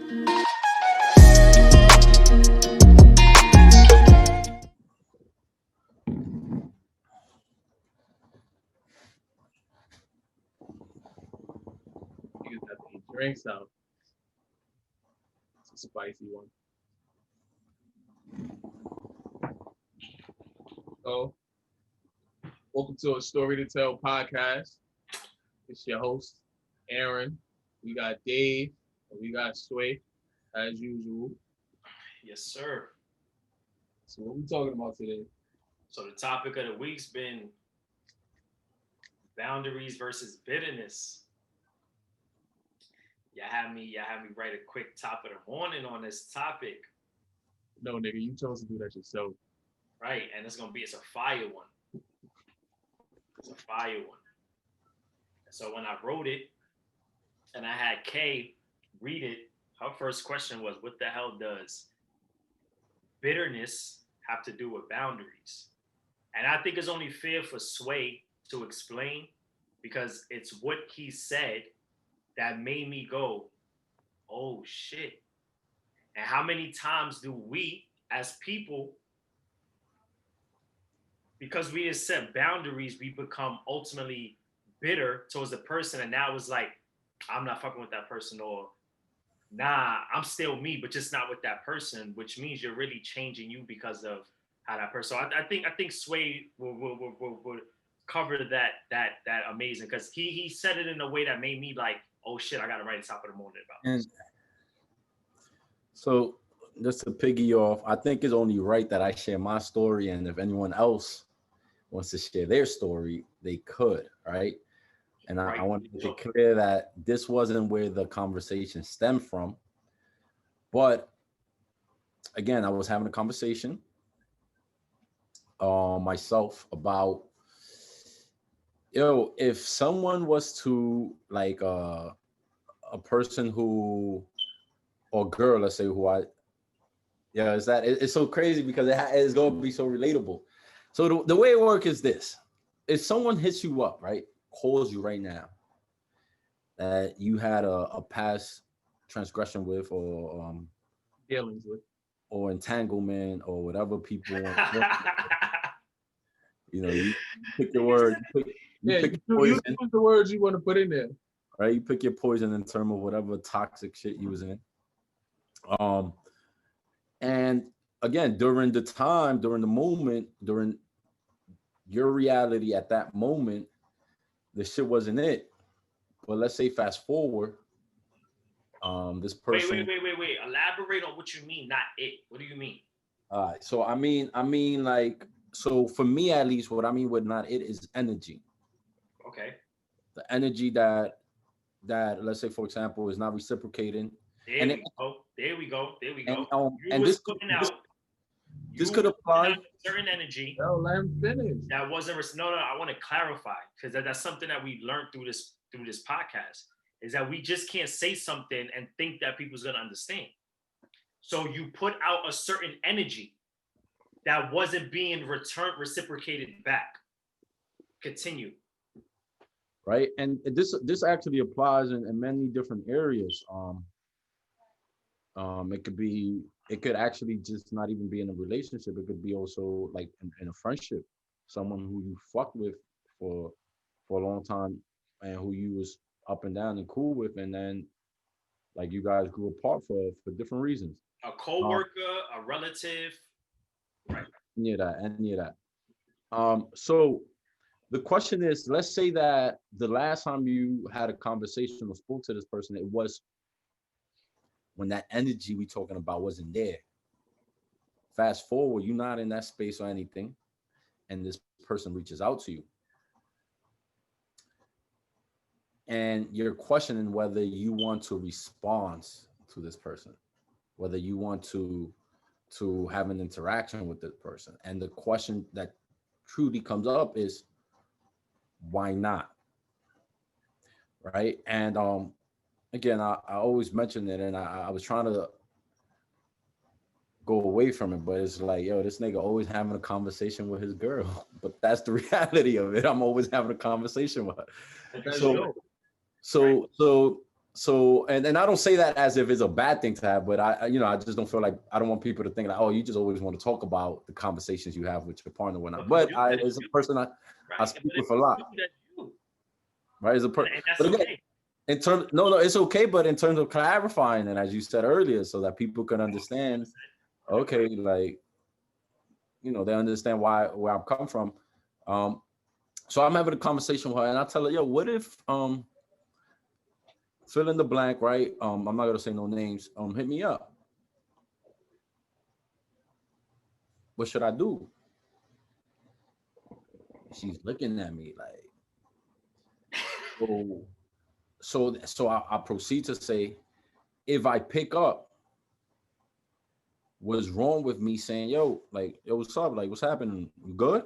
Niggas got these drinks out. It's a spicy one. So, welcome to a Story to Tell podcast. It's your host, Aaron. We got Dave and we got Sway, as usual. Yes, sir. So, what we talking about today? So the topic of the week's been boundaries versus bitterness. Y'all had me write a quick top of the morning on this topic, No, nigga, you chose to do that yourself. right? And it's a fire one. It's a fire one. So when I wrote it and I had Kay read it, her first question was, what the hell does bitterness have to do with boundaries? And I think it's only fair for Sway to explain because it's what he said that made me go, oh shit. And how many times do we as people, because we have set boundaries, we become ultimately bitter towards the person. And now it's like, I'm not fucking with that person, or nah, I'm still me, but just not with that person, which means you're really changing you because of how that person. So I think Sway will cover that amazing, because he said it in a way that made me like, oh shit, I gotta write a top of the morning about this. And so just to piggy off, I think it's only right that I share my story, and if anyone else wants to share their story, they could, right? And I want to make it clear that this wasn't where the conversation stemmed from. But again, I was having a conversation myself about, if someone was to like a person who, or girl, let's say, it's so crazy because it's going to be so relatable. So the way it works is this: if someone hits you up, right, calls you right now that you had a past transgression with, or Dealings with. or entanglement, or whatever people want, you pick your word, You use the words you want to put in there. Right? You pick your poison in terms of whatever toxic shit you was in. And again, during the moment, during your reality at that moment, the shit wasn't it. But let's say fast forward, this person. Wait. Elaborate on what you mean, not it. What do you mean? All right. So I mean, like, so for me at least, what I mean with not it is energy. Okay. The energy that let's say, for example, is not reciprocating. There we go. And this could apply. Certain energy. No, let him finish. That wasn't no. I want to clarify, because that's something that we learned through this podcast, is that we just can't say something and think that people's gonna understand. So you put out a certain energy that wasn't being reciprocated back. Continue. Right, and this actually applies in many different areas. It could actually just not even be in a relationship. It could be also like in a friendship, someone who you fucked with for a long time, and who you was up and down and cool with, and then like you guys grew apart for different reasons. A coworker, a relative, right? Any of that. So the question is, let's say that the last time you had a conversation or spoke to this person, it was when that energy we talking about wasn't there. Fast forward, you're not in that space or anything, and this person reaches out to you. And you're questioning whether you want to respond to this person, whether you want to have an interaction with this person. And the question that truly comes up is, why not? Right? And again, I always mention it, and I was trying to go away from it, but it's like, yo, this nigga always having a conversation with his girl. But that's the reality of it. I'm always having a conversation with her. So So and I don't say that as if it's a bad thing to have, but I just don't feel like I don't want people to think like, oh, you just always want to talk about the conversations you have with your partner or not. But as a person I speak with a lot. Right? As a person, and that's but again, okay. in terms, no, it's okay, but in terms of clarifying and as you said earlier, so that people can understand, okay, like, they understand where I'm coming from. So I'm having a conversation with her and I tell her, yo, what if fill in the blank, right? I'm not gonna say no names. Hit me up. What should I do? She's looking at me like, so I proceed to say, if I pick up, what's wrong with me saying, yo, what's up? Like, what's happening? You good?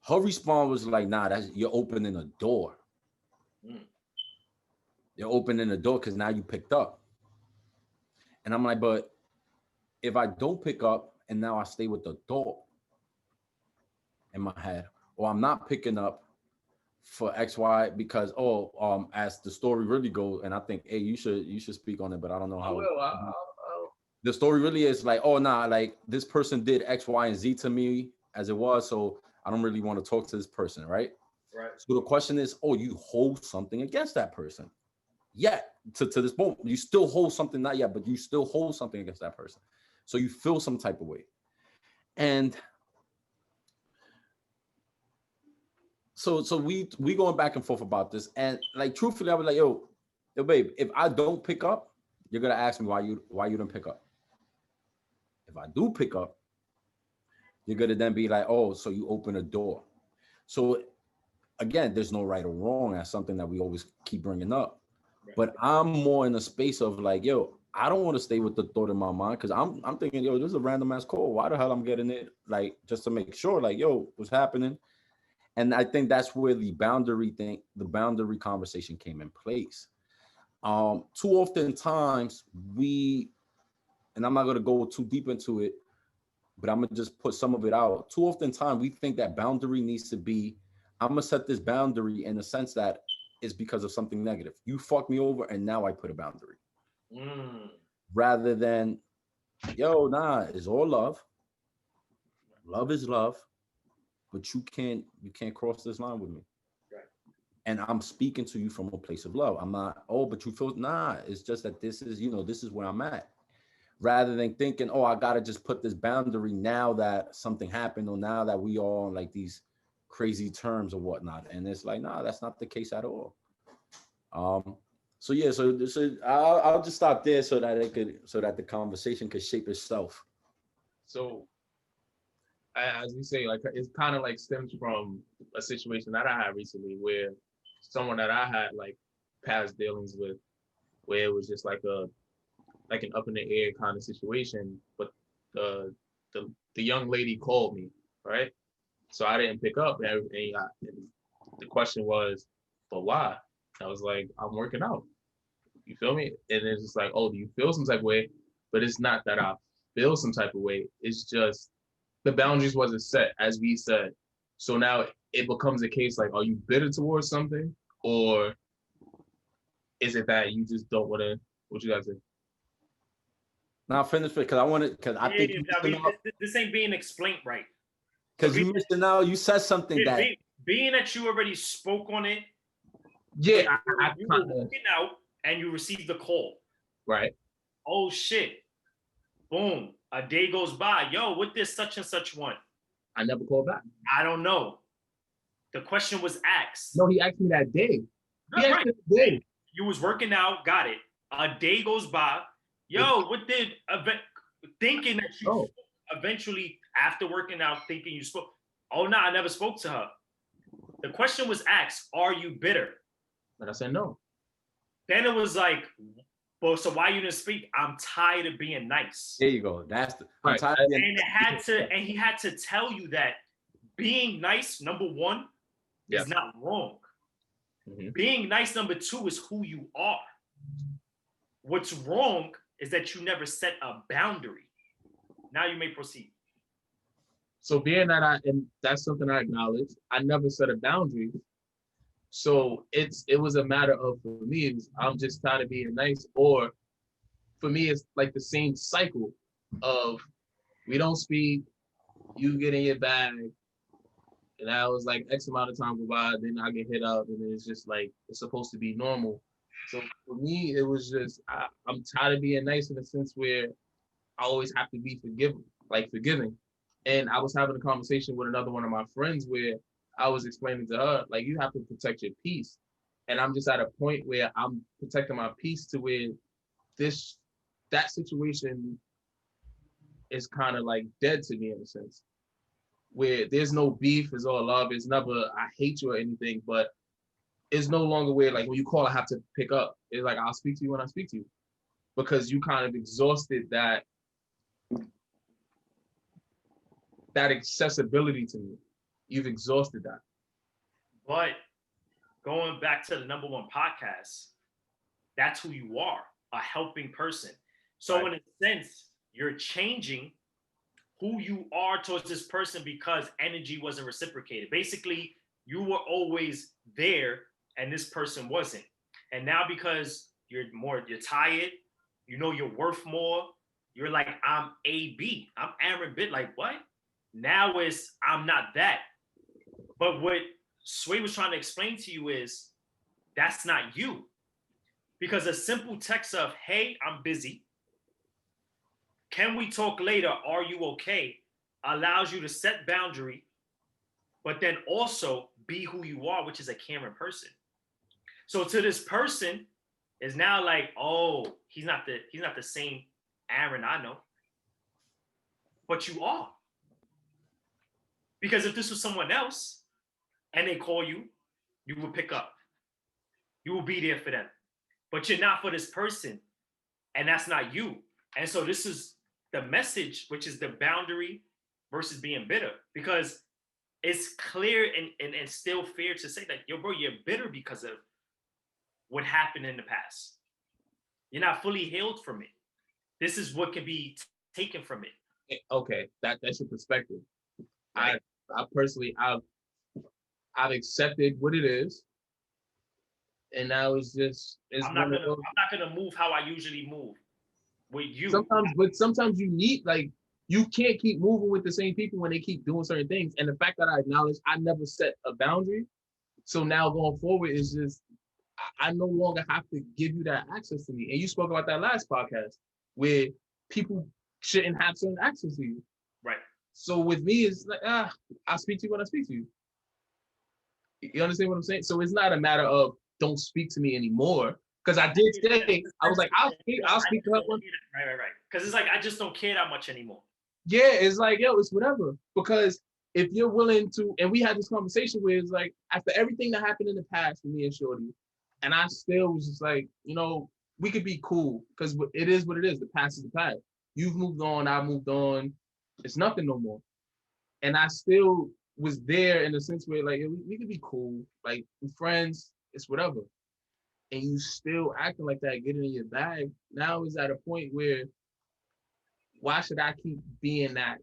Her response was like, nah, you're opening a door. You're opening the door because now you picked up. And I'm like, but if I don't pick up and now I stay with the thought in my head, or I'm not picking up for XY because as the story really goes, and I think, hey, you should speak on it, but I don't know how. The story really is like, oh nah, like this person did X, Y, and Z to me as it was, so I don't really want to talk to this person, right? Right. So the question is, you hold something against that person. Yet to this point, you still hold something, not yet, but you still hold something against that person. So you feel some type of way. And so we going back and forth about this. And like truthfully, I was like, yo, babe, if I don't pick up, you're gonna ask me why you didn't pick up. If I do pick up, you're gonna then be like, oh, so you open a door. So again, there's no right or wrong. That's something that we always keep bringing up. Right. But I'm more in a space of like, yo, I don't want to stay with the thought in my mind because I'm thinking, yo, this is a random ass call. Why the hell I'm getting it? Like, just to make sure, like, yo, what's happening? And I think that's where the boundary conversation came in place. Too often times and I'm not gonna go too deep into it, but I'm gonna just put some of it out. Too often time we think that boundary needs to be, I'm gonna set this boundary in the sense that it's because of something negative. You fucked me over and now I put a boundary. Rather than, yo, nah, it's all love. Love is love, but you can't cross this line with me. Right. And I'm speaking to you from a place of love. I'm not, but you feel, nah, it's just that this is where I'm at. Rather than thinking, I gotta just put this boundary now that something happened or now that we all on like these crazy terms or whatnot. And it's like, nah, that's not the case at all. So yeah, so I'll just stop there so that the conversation could shape itself. So as we say, like it's kind of like stems from a situation that I had recently where someone that I had like past dealings with, where it was just like an up in the air kind of situation, but the young lady called me, right? So I didn't pick up, and the question was, but why? I was like, I'm working out. You feel me? And it's just like, oh, do you feel some type of way? But it's not that I feel some type of way. It's just the boundaries wasn't set, as we said. So now it becomes a case like, are you bitter towards something, or is it that you just don't want to? What you guys think? Now finish it because I want it because I think this ain't being explained right. Because you missing out. You said something that being that you already spoke on it. Yeah, you were working out and you received the call. Right. Oh shit! Boom. A day goes by. Yo, what this such and such one? I never called back. I don't know. The question was asked. No, he asked me that day. Right. Day. You was working out. Got it. A day goes by. Yo, what did thinking that you eventually after working out thinking you spoke? Oh no, I never spoke to her. The question was asked, are you bitter? And I said no. Then it was like, well, so why you didn't speak? I'm tired of being nice. There you go. That's the I'm right. tired. And he had to tell you that being nice, number one, is not wrong. Mm-hmm. Being nice, number two, is who you are. What's wrong is that you never set a boundary. Now you may proceed. So being that and that's something I acknowledge, I never set a boundary. So it was a matter of, for me, I'm just tired of being nice, or for me it's like the same cycle of we don't speak, you get in your bag, and I was like X amount of time go by, then I get hit up, and then it's just like it's supposed to be normal. So for me, it was just I'm tired of being nice in the sense where I always have to be forgiving. And I was having a conversation with another one of my friends where I was explaining to her, like, you have to protect your peace. And I'm just at a point where I'm protecting my peace to where this that situation is kind of like dead to me in a sense. Where there's no beef, it's all love. It's never I hate you or anything, but it's no longer where like when you call, I have to pick up. It's like I'll speak to you when I speak to you. Because you kind of exhausted that accessibility to me. You've exhausted that. But going back to the number one podcast, that's who you are, a helping person. So Right. in a sense, you're changing who you are towards this person because energy wasn't reciprocated. Basically, you were always there and this person wasn't. And now because you're tired, you know you're worth more, you're like, I'm AB, I'm Aaron Bit, like what? Now it's I'm not that. But what Sway was trying to explain to you is that's not you. Because a simple text of, hey, I'm busy. Can we talk later? Are you okay? Allows you to set boundary, but then also be who you are, which is a caring person. So to this person is now like, oh, he's not the same Aaron I know, but you are. Because if this was someone else and they call you, you would pick up. You will be there for them. But you're not for this person, and that's not you. And so this is the message, which is the boundary versus being bitter. Because it's clear and still fair to say that, yo, bro, you're bitter because of what happened in the past. You're not fully healed from it. This is what can be taken from it, Okay, that's your perspective. I right? I personally I've accepted what it is, and now it's I'm not one of gonna those. I'm not gonna move how I usually move with you. Sometimes you need like you can't keep moving with the same people when they keep doing certain things. And the fact that I acknowledge I never set a boundary, so now going forward is just I no longer have to give you that access to me. And you spoke about that last podcast where people shouldn't have certain access to you. Right. So with me, it's like I speak to you when I speak to you. You understand what I'm saying? So it's not a matter of don't speak to me anymore. Because I did say I was like I'll I speak to just her don't one. care that. Right. Because it's like I just don't care that much anymore. Yeah, it's like yo, it's whatever. Because if you're willing to, and we had this conversation where it's like after everything that happened in the past for me and Shorty, and I still was just like, we could be cool because it is what it is. The past is the past. You've moved on, I've moved on. It's nothing no more. And I still was there in the sense where like we could be cool, like friends, it's whatever. And you still acting like that, getting in your bag. Now is at a point where why should I keep being that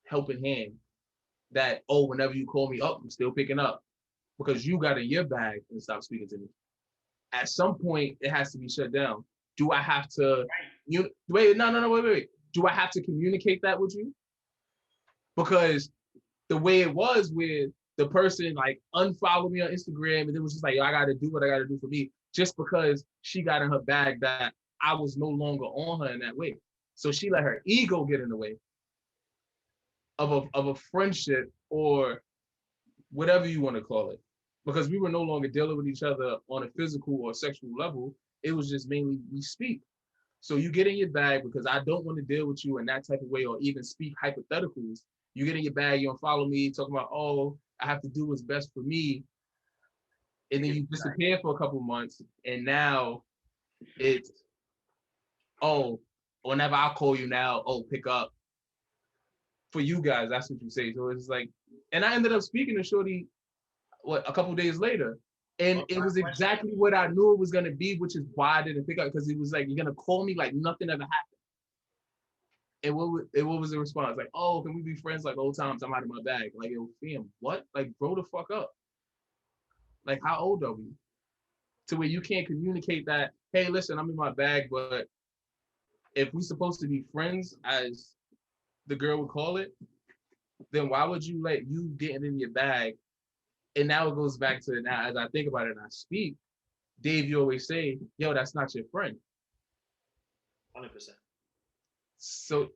helping hand? That whenever you call me up, I'm still picking up because you got in your bag and stop speaking to me. At some point, it has to be shut down. Do I have to? You wait, no, wait. Do I have to communicate that with you? Because the way it was with the person like unfollowed me on Instagram and it was just like, yo, I gotta do what I gotta do for me, just because she got in her bag that I was no longer on her in that way. So she let her ego get in the way of a friendship or whatever you want to call it. Because we were no longer dealing with each other on a physical or sexual level. It was just mainly we speak. So you get in your bag because I don't want to deal with you in that type of way or even speak hypotheticals. You get in your bag, you don't follow me, talking about, I have to do what's best for me. And then you disappear for a couple months. And now it's, oh, whenever I call you now, pick up. For you guys, that's what you say. So it's like, and I ended up speaking to Shorty, a couple days later. And it was exactly what I knew it was going to be, which is why I didn't pick up, because it was like, you're going to call me like nothing ever happened. And what was the response? Like, oh, can we be friends like old times? I'm out of my bag. Like, yo, fam, what? Like, grow the fuck up. Like, how old are we? To where you can't communicate that, hey, listen, I'm in my bag, but if we're supposed to be friends, as the girl would call it, then why would you let you get in your bag? And now it goes back to now, as I think about it and I speak, Dave, you always say, yo, that's not your friend. 100%. So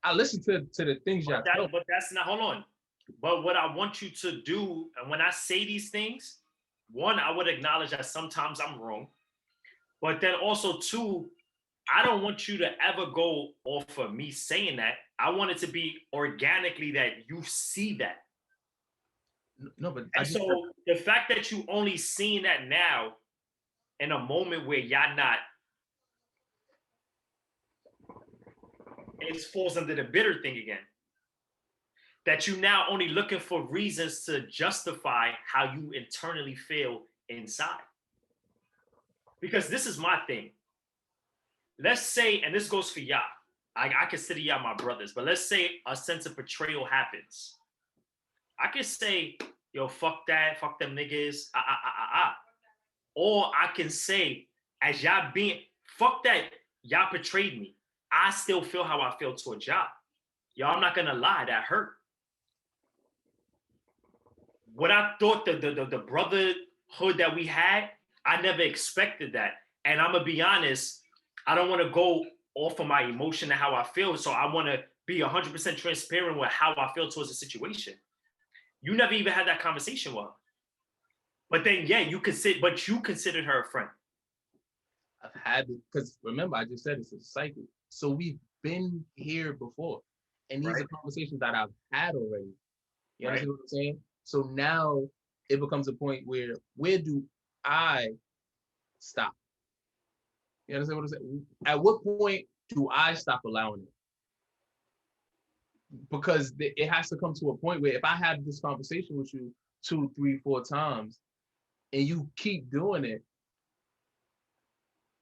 I listen to the things y'all tell. But that's not. Hold on. But what I want you to do, and when I say these things, one, I would acknowledge that sometimes I'm wrong, but then also two, I don't want you to ever go off of me saying that. I want it to be organically that you see that. No, but And so the fact that you only seeing that now in a moment where y'all not, it falls under the bitter thing again. That you now only looking for reasons to justify how you internally feel inside. Because this is my thing. Let's say, and this goes for y'all, I consider y'all my brothers, but let's say a sense of betrayal happens. I can say, yo, fuck that, fuck them niggas, Or I can say, as y'all being, fuck that, y'all betrayed me. I still feel how I feel towards y'all. Y'all, I'm not gonna lie, that hurt. What I thought the brotherhood that we had, I never expected that. And I'm gonna be honest, I don't want to go off of my emotion and how I feel. So I want to be 100% transparent with how I feel towards the situation. You never even had that conversation with her. But then, yeah, you considered her a friend. I've had it because remember, I just said it's a cycle. So we've been here before. And these are conversations that I've had already. You understand what I'm saying? So now it becomes a point where do I stop? You understand what I'm saying? At what point do I stop allowing it? Because it has to come to a point where if I had this conversation with you 2, 3, 4 times and you keep doing it,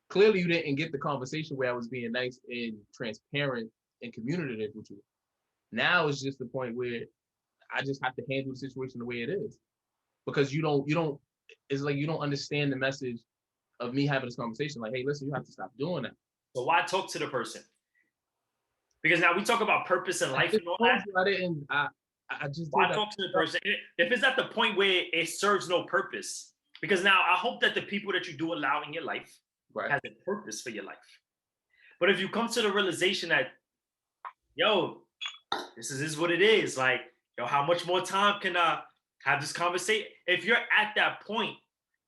clearly you didn't get the conversation where I was being nice and transparent and communicative with you. Now it's just the point where I just have to handle the situation the way it is. Because you don't, it's like you don't understand the message of me having this conversation. Like, hey, listen, you have to stop doing that. So why talk to the person? Because now we talk about purpose in life and all that. I just why talk to the person? If it's at the point where it serves no purpose. Because now I hope that the people that you do allow in your life has a purpose for your life. But if you come to the realization that, yo, this is what it is. Like, yo, how much more time can I have this conversation? If you're at that point,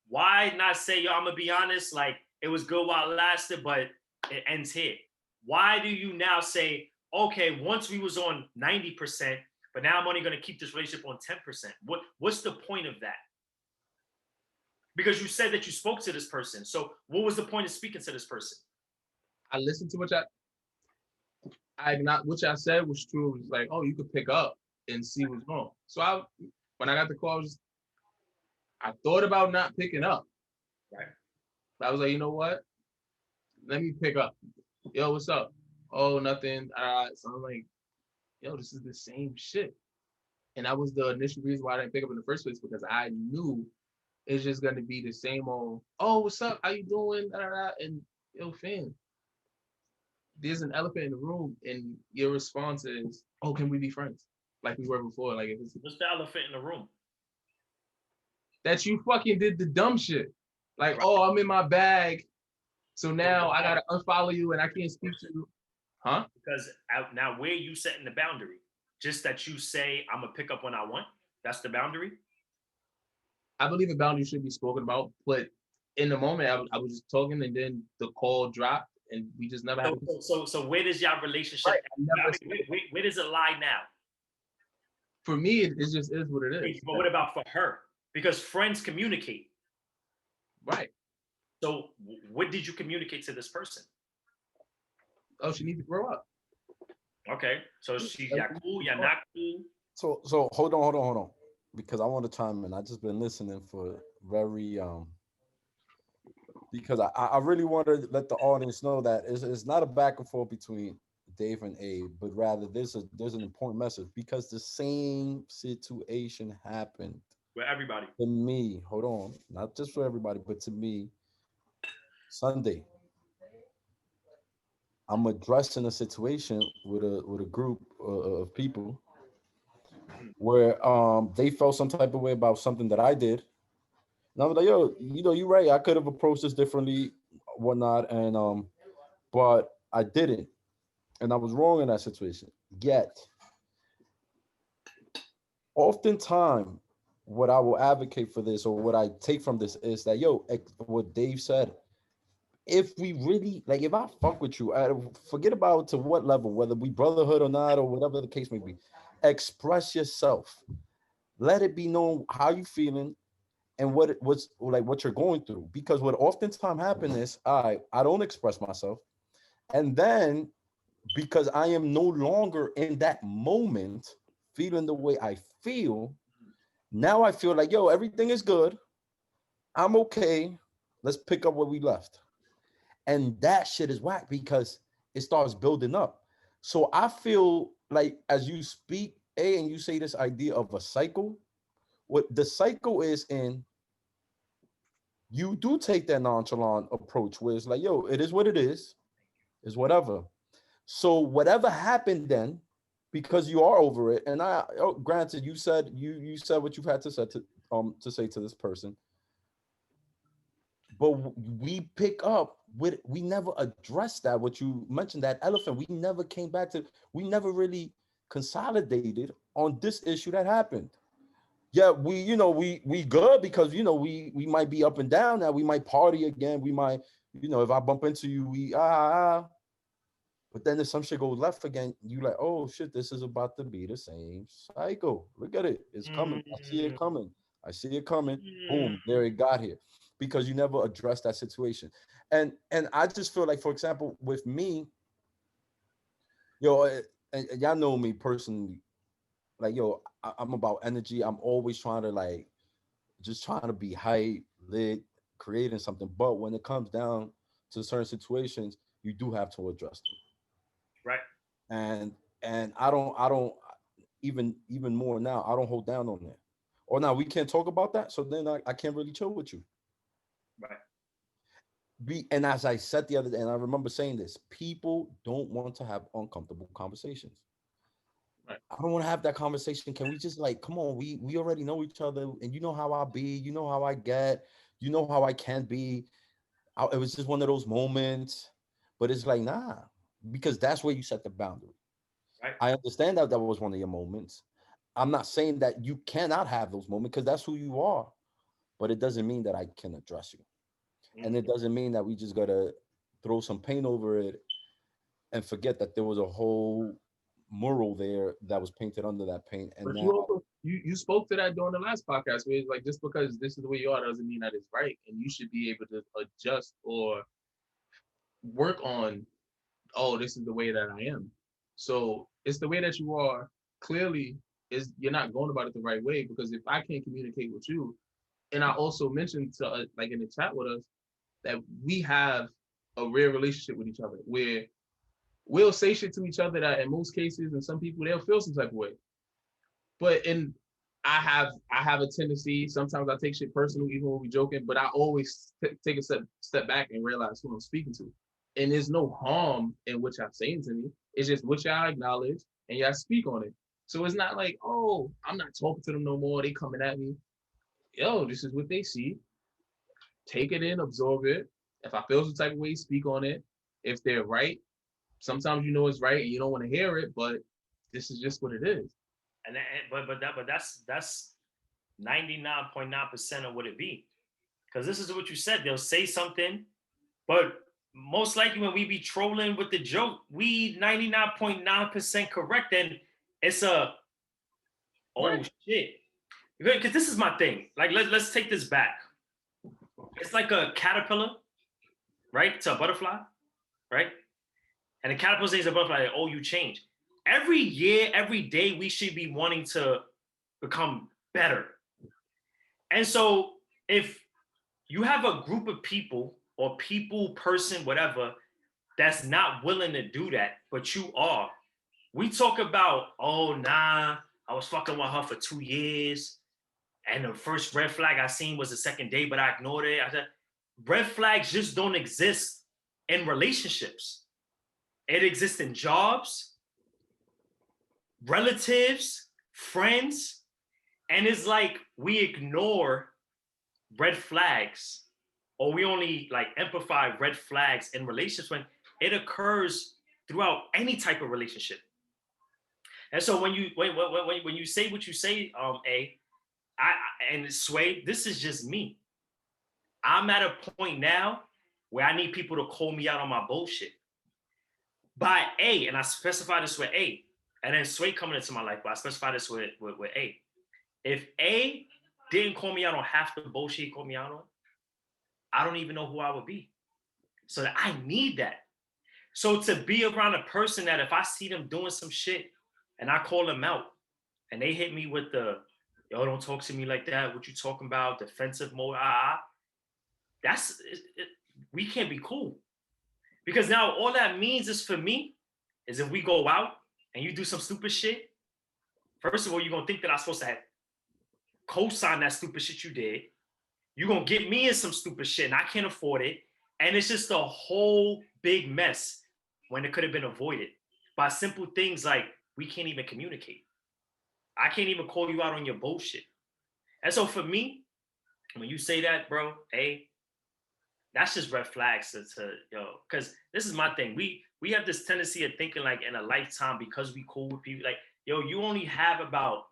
why not say, yo, I'm gonna be honest, like it was good while it lasted, but it ends here. Why do you now say, okay, once we was on 90%, but now I'm only gonna keep this relationship on 10%? What's the point of that? Because you said that you spoke to this person. So what was the point of speaking to this person? I listened to what y'all said was true. It was like, oh, you could pick up and see what's wrong. So when I got the call, I thought about not picking up. Right. But I was like, you know what? Let me pick up. Yo, what's up? Oh, nothing. So I'm like, yo, this is the same shit. And that was the initial reason why I didn't pick up in the first place, because I knew it's just gonna be the same old, oh, what's up? How you doing? And yo, fam, there's an elephant in the room, and your response is, oh, can we be friends? Like we were before. Like, what's the elephant in the room? That you fucking did the dumb shit. Like, oh, I'm in my bag, so now I gotta unfollow you and I can't speak to you. Huh? Because now where you setting the boundary? Just that you say, I'm gonna pick up when I want? That's the boundary? I believe a boundary should be spoken about, but in the moment I was just talking and then the call dropped and we just never had So where does your relationship where does it lie now? For me, it just is what it is. But what about for her? Because friends communicate. Right. So what did you communicate to this person? Oh, she needs to grow up. Okay. So she's cool, you're not cool. So hold on. Because I want to chime in. I just been listening for very because I really want to let the audience know that it's not a back and forth between Dave and Abe, but rather there's an important message, because the same situation happened with everybody. To me, hold on, not just for everybody, but to me, Sunday, I'm addressing a situation with a group of people Mm. where they felt some type of way about something that I did. And I was like, yo, you're right. I could have approached this differently, whatnot, and but I didn't, and I was wrong in that situation. Yet, oftentimes, what I will advocate for this, or what I take from this, is that what Dave said. If we really like, if I fuck with you, forget about to what level, whether we brotherhood or not, or whatever the case may be, express yourself. Let it be known how you feeling and what's like what you're going through. Because what oftentimes happens is I don't express myself, and then because I am no longer in that moment feeling the way I feel, now I feel like, yo, everything is good. I'm okay. Let's pick up where we left. And that shit is whack because it starts building up. So I feel like as you speak, and you say this idea of a cycle, what the cycle is you do take that nonchalant approach where it's like, yo, it is what it is whatever. So whatever happened then, because you are over it, and granted, you said what you've had to say to this person, but we pick up with we never addressed that. What you mentioned, that elephant, we never came back to. We never really consolidated on this issue that happened. Yeah, we good because we might be up and down now. We might party again. We might, if I bump into you, we but then if some shit goes left again, you like, oh shit, this is about to be the same cycle. Look at it. It's coming. I see it Mm, coming. I see it coming. mm, Boom, there it got here. Because you never addressed that situation. And I just feel like, for example, with me, yo, and y'all know me personally, like, yo, I'm about energy. I'm always trying to like just trying to be hype, lit, creating something. But when it comes down to certain situations, you do have to address them. right. And I don't even more now, I don't hold down on that. Or now we can't talk about that. So then I can't really chill with you. Right. And as I said the other day, and I remember saying this, people don't want to have uncomfortable conversations. Right. I don't want to have that conversation. Can we just like, come on, we already know each other, and you know how I be, you know how I get, you know how I can be. It was just one of those moments, but it's like, nah, because that's where you set the boundary. Right. I understand that that was one of your moments. I'm not saying that you cannot have those moments because that's who you are, but it doesn't mean that I can address you. And Mm. it doesn't mean that we just gotta throw some paint over it and forget that there was a whole mural there that was painted under that paint. And But now, you also you spoke to that during the last podcast where it's like just because this is the way you are doesn't mean that it's right, and you should be able to adjust or work on. Oh, this is the way that I am. So it's the way that you are. Clearly, is you're not going about it the right way because if I can't communicate with you, and I also mentioned to like in the chat with us that we have a rare relationship with each other where we'll say shit to each other that in most cases and some people they'll feel some type of way. But in I have a tendency. Sometimes I take shit personal, even when we joking. But I always take a step back and realize who I'm speaking to. And there's no harm in what y'all saying to me. It's just what y'all acknowledge and y'all speak on it. So it's not like, oh, I'm not talking to them no more. They coming at me. Yo, this is what they see. Take it in, absorb it. If I feel some type of way, speak on it. If they're right, sometimes you know it's right and you don't want to hear it, but this is just what it is. But that's 99.9% of what it be. Because this is what you said. They'll say something, but most likely when we be trolling with the joke, we 99.9% correct. And it's a oh Right. shit. Because this is my thing. Like let's take this back. It's like a caterpillar, right? To a butterfly, right? And the caterpillar says a butterfly, oh, you change. Every year, every day, we should be wanting to become better. And so if you have a group of people or people, person, whatever, that's not willing to do that, but you are, we talk about, oh, nah, I was fucking with her for 2 years And the first red flag I seen was the second day, but I ignored it. I said, red flags just don't exist in relationships. It exists in jobs, relatives, friends, and it's like we ignore red flags, or we only like amplify red flags in relationships when it occurs throughout any type of relationship. And so when you say what you say, and Sway, this is just me. I'm at a point now where I need people to call me out on my bullshit. By A, and I specify this with A, and then Sway coming into my life, but I specify this with A. If A didn't call me out on half the bullshit he called me out on, I don't even know who I would be. So that I need that. So to be around a person that if I see them doing some shit and I call them out and they hit me with the, yo, don't talk to me like that. What you talking about? Defensive mode. We can't be cool. Because now all that means is for me is if we go out and you do some stupid shit, first of all, you're going to think that I'm supposed to have co-sign that stupid shit you did. You're going to get me in some stupid shit and I can't afford it. And it's just a whole big mess when it could have been avoided by simple things like we can't even communicate. I can't even call you out on your bullshit. And so for me, when you say that, bro, hey, that's just red flags to because this is my thing. We have this tendency of thinking like in a lifetime because we cool with people, like, yo, you only have about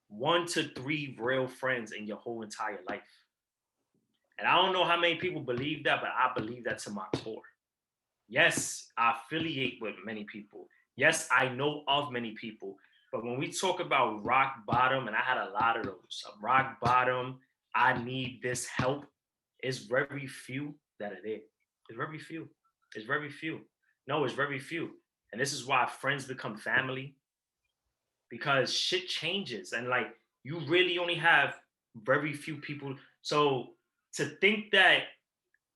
1 to 3 real friends in your whole entire life. And I don't know how many people believe that, but I believe that to my core. Yes, I affiliate with many people. Yes, I know of many people. But when we talk about rock bottom, and I had a lot of those, rock bottom, I need this help, it's very few that are there. It's very few. It's very few. No, it's very few. And this is why friends become family, because shit changes. And like, you really only have very few people. So to think that,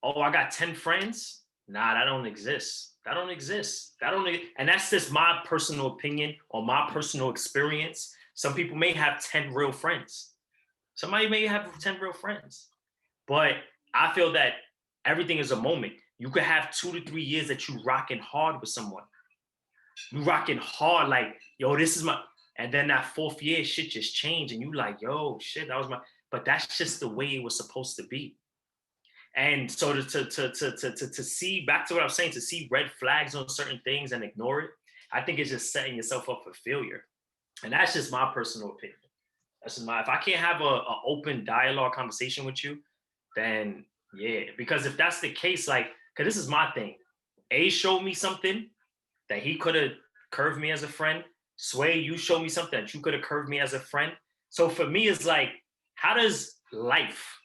oh, I got 10 friends, nah, that don't exist. That don't exist. And that's just my personal opinion or my personal experience. Some people may have 10 real friends. Somebody may have 10 real friends. But I feel that everything is a moment. You could have 2 to 3 years that you rocking hard with someone. You rocking hard, like, yo, this is my, and then that 4th year, shit just changed, and you like, yo, shit, that was my, but that's just the way it was supposed to be. And so to see, back to what I was saying, to see red flags on certain things and ignore it, I think it's just setting yourself up for failure. And that's just my personal opinion. That's just if I can't have a open dialogue conversation with you, then yeah. Because if that's the case, like, because this is my thing. A showed me something that he could have curved me as a friend. Sway, you showed me something that you could have curved me as a friend. So for me, it's like, how does life,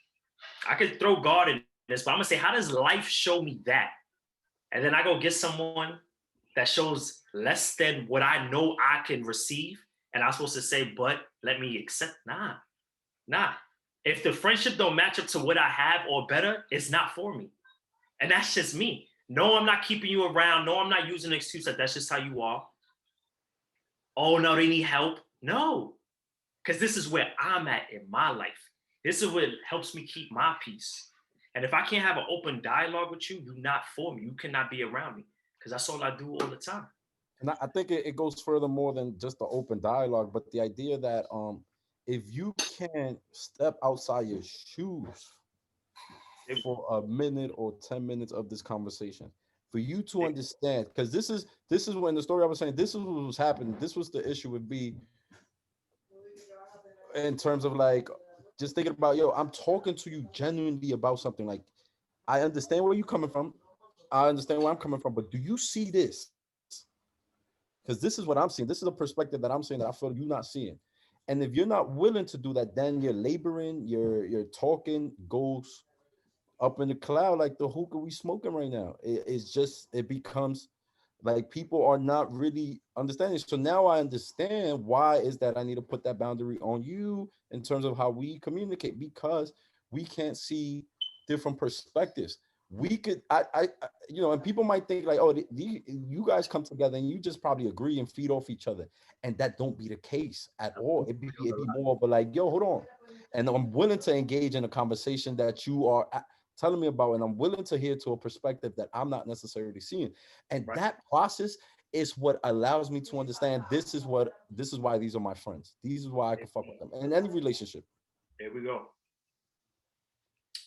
I could throw God in this, but I'm gonna say, how does life show me that? And then I go get someone that shows less than what I know I can receive, and I'm supposed to say, but let me accept. Nah. If the friendship don't match up to what I have or better, it's not for me. And that's just me. No, I'm not keeping you around. No, I'm not using an excuse that that's just how you are. Oh, no, they need help. No, because this is where I'm at in my life. This is what helps me keep my peace. And if I can't have an open dialogue with you, you're not for me. You cannot be around me because that's all I do all the time. And I think it goes further more than just the open dialogue, but the idea that if you can't step outside your shoes for a minute or 10 minutes of this conversation, for you to understand, because this is when the story I was saying, this is what was happening. This was the issue with B in terms of like just thinking about, yo, I'm talking to you genuinely about something. Like, I understand where you're coming from. I understand where I'm coming from, but do you see this? Because this is what I'm seeing. This is a perspective that I'm seeing that I feel you're not seeing. And if you're not willing to do that, then you're laboring, you're talking goes up in the cloud like the hookah we smoking right now. It's just, it becomes like people are not really understanding. So now I understand why is that I need to put that boundary on you in terms of how we communicate, because we can't see different perspectives. We could, and people might think like, oh, you guys come together and you just probably agree and feed off each other, and that don't be the case at all. It'd be more of a like, yo, hold on. and I'm willing to engage in a conversation that you are telling me about, and I'm willing to hear to a perspective that I'm not necessarily seeing. And Right. that process is what allows me to understand this is why these are my friends. These is why I can fuck with them in any relationship. There we go.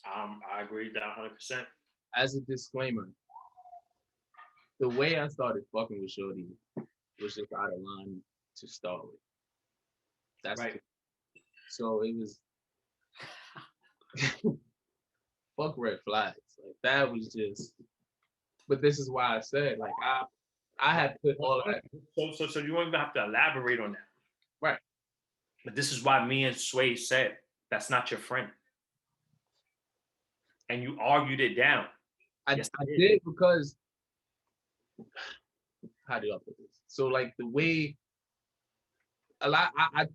I agree with that 100%. As a disclaimer, the way I started fucking with Shorty was just out of line to start with. That's Right. so it was fuck red flags. Like that was just. But this is why I said like I had put all of that. So you won't even have to elaborate on that. Right. But this is why me and Sway said that's not your friend. And you argued it down. I did because how do I put this? So like the way a lot I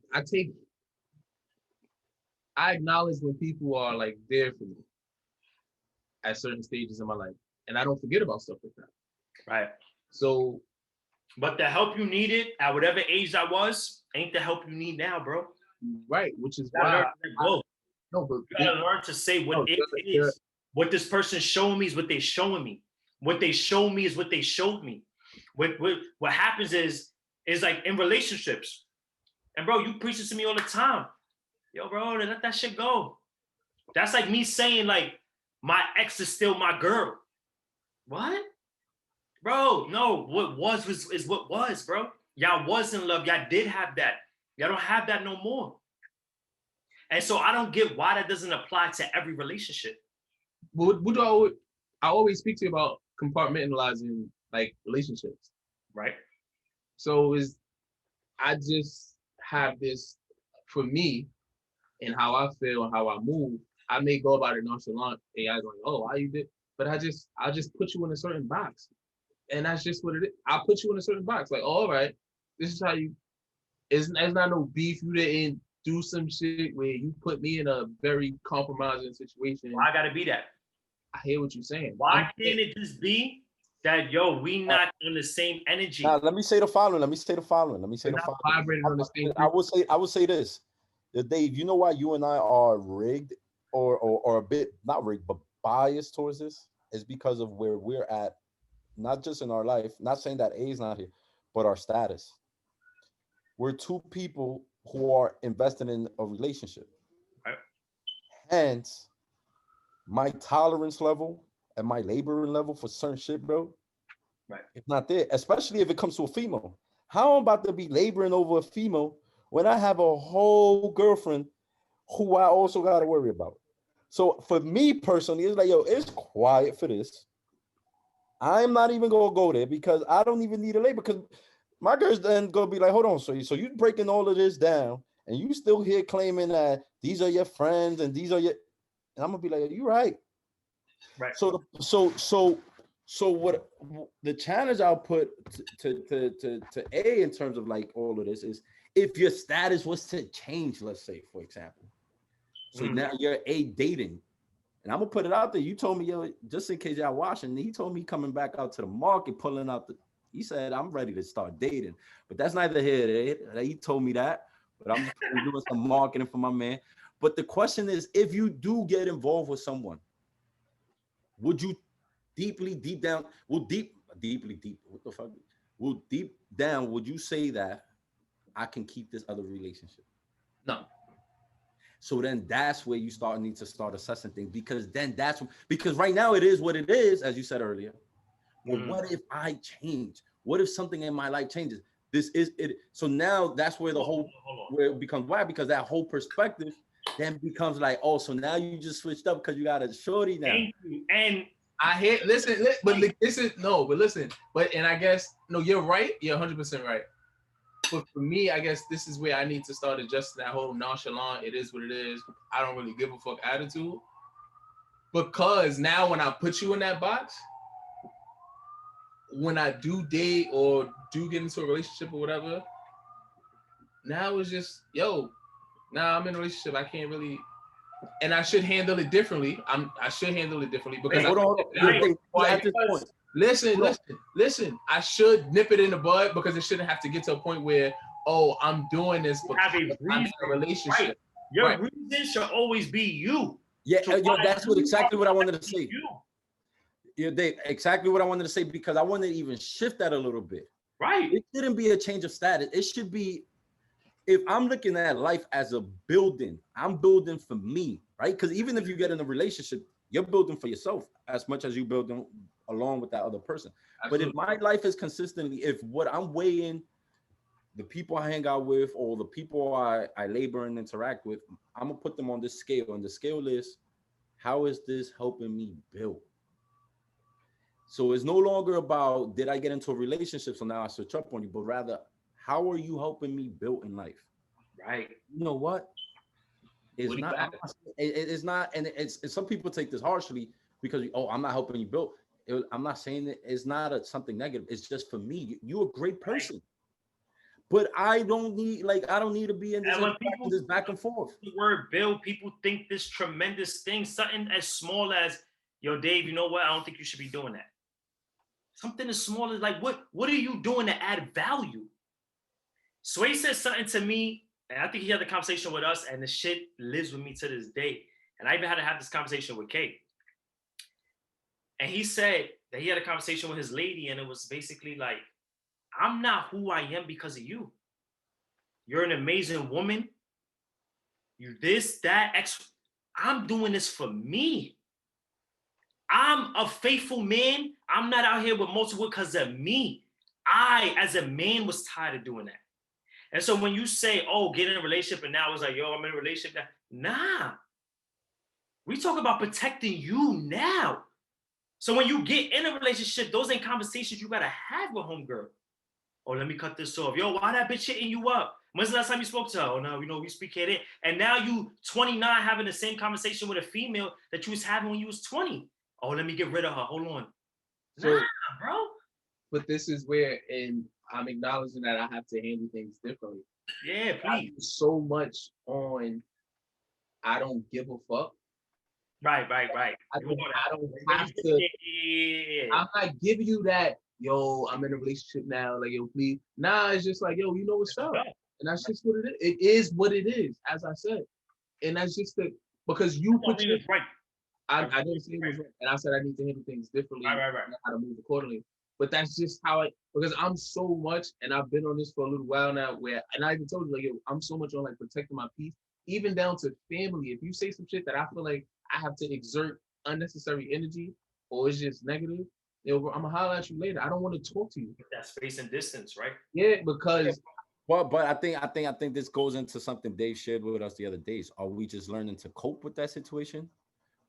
acknowledge when people are like there for me at certain stages in my life. And I don't forget about stuff like that. Right. So but the help you needed at whatever age I was ain't the help you need now, bro. Right, which is why you gotta learn to say what it is. What this person's showing me is what they're showing me. What they show me is what they showed me. What happens is like in relationships, and bro, you preach this to me all the time. Yo, bro, let that shit go. That's like me saying like my ex is still my girl. What? Bro, no, what was is what was, bro. Y'all was in love. Y'all did have that. Y'all don't have that no more. And so I don't get why that doesn't apply to every relationship. What do I always speak to you about compartmentalizing like relationships. Right. So I just have this for me and how I feel and how I move. I may go about it nonchalant. AI going, oh, why you did? But I'll just put you in a certain box. And that's just what it is. I'll put you in a certain box. Like, oh, all right, this is how you, it's not no beef. You didn't do some shit where you put me in a very compromising situation. Well, I gotta be that. I hear what you're saying. Why can't it just be that, yo, we not on the same energy? Now, let me say the following. I will say this. Dave, you know why you and I are rigged or a bit, not rigged, but biased towards this? Is because of where we're at, not just in our life, not saying that A is not here, but our status. We're two people who are invested in a relationship. Right. Hence, my tolerance level and my laboring level for certain shit, bro, right, it's not there, especially if it comes to a female. How I'm about to be laboring over a female when I have a whole girlfriend who I also got to worry about. So for me personally, it's like, yo, it's quiet for this. I'm not even gonna go there because I don't even need a labor, because my girl's then gonna be like, hold on, so you breaking all of this down and you still here claiming that these are your friends and these are your, and I'm gonna be like, you right. Right. So what the challenge I'll put to A in terms of like all of this is, if your status was to change, let's say, for example, so now you're A dating, and I'm gonna put it out there. You told me, yo, just in case y'all watching, he told me coming back out to the market, pulling out he said, I'm ready to start dating, but that's neither here nor there. He told me that, but I'm just doing some marketing for my man. But the question is, if you do get involved with someone, would you deep down, what the fuck? Deep down, would you say that I can keep this other relationship? No. So then that's where you need to start assessing things, because then because right now it is what it is, as you said earlier. Well, what if I change? What if something in my life changes? This is it. So now that's where where it becomes why, because that whole perspective then becomes like, oh, so now you just switched up because you got a shorty now. Thank you. And I hear, listen, and I guess, no, you're right. You're 100% right. But for me, I guess this is where I need to start adjusting that whole nonchalant, it is what it is, I don't really give a fuck attitude. Because now when I put you in that box, when I do date or do get into a relationship or whatever, now it's just, yo, now I'm in a relationship, I can't really, and I should handle it differently. I should handle it differently because listen. I should nip it in the bud, because it shouldn't have to get to a point where, oh, I'm doing this because I'm in a relationship. Your reason should always be you. Yeah, So yo, that's exactly what I wanted to say. You. Yeah, exactly what I wanted to say, because I wanted to even shift that a little bit. Right. It shouldn't be a change of status. It should be, if I'm looking at life as a building, I'm building for me, right? Because even if you get in a relationship, you're building for yourself as much as you building along with that other person. Absolutely. But if my life is consistently, if what I'm weighing, the people I hang out with, or the people I labor and interact with, I'm gonna put them on this scale. And the scale is, how is this helping me build? So it's no longer about, did I get into a relationship, so now I switch up on you, but rather, how are you helping me build in life? Right. You know what? It's What do you not, got? it's not, and it's some people take this harshly because, oh, I'm not helping you build. I'm not saying that it's not something negative. It's just, for me, you're a great person. But I don't need to be in this, And when people this back and forth. the word build, people think this tremendous thing, something as small as, yo, Dave, you know what? I don't think you should be doing that. Something as small as, like, what are you doing to add value? Sway said something to me, and I think he had the conversation with us, and the shit lives with me to this day. And I even had to have this conversation with Kate. And he said that he had a conversation with his lady, and it was basically like, I'm not who I am because of you. You're an amazing woman. You this, that, I'm doing this for me. I'm a faithful man. I'm not out here with multiple because of me. I, as a man, was tired of doing that. And so when you say, oh, get in a relationship, and now it's like, yo, I'm in a relationship now. Nah. We talk about protecting you now. So when you get in a relationship, those ain't conversations you gotta have with homegirl. Oh, let me cut this off. Yo, why that bitch hitting you up? When's the last time you spoke to her? Oh, no, we speak here. And now you 29 having the same conversation with a female that you was having when you was 20. Oh, let me get rid of her. Hold on. So, nah, bro. But this is where, and I'm acknowledging that I have to handle things differently. Yeah, please. So much on, I don't give a fuck. Right. I don't have to. Yeah. I'm not giving you that, yo, I'm in a relationship now, like, yo, please. Nah, it's just like, yo, you know what's up. And that's just what it is. It is what it is, as I said. And that's just because you put your, right. I didn't say it was right. And I said I need to handle things differently. Right. How to move accordingly. But that's just how because I'm so much, and I've been on this for a little while now, where, and I even told you, like, yo, I'm so much on, like, protecting my peace, even down to family. If you say some shit that I feel like I have to exert unnecessary energy, or it's just negative, yo, I'm gonna holler at you later. I don't want to talk to you. That space and distance, right? Yeah, because. But I think this goes into something Dave shared with us the other days. Are we just learning to cope with that situation?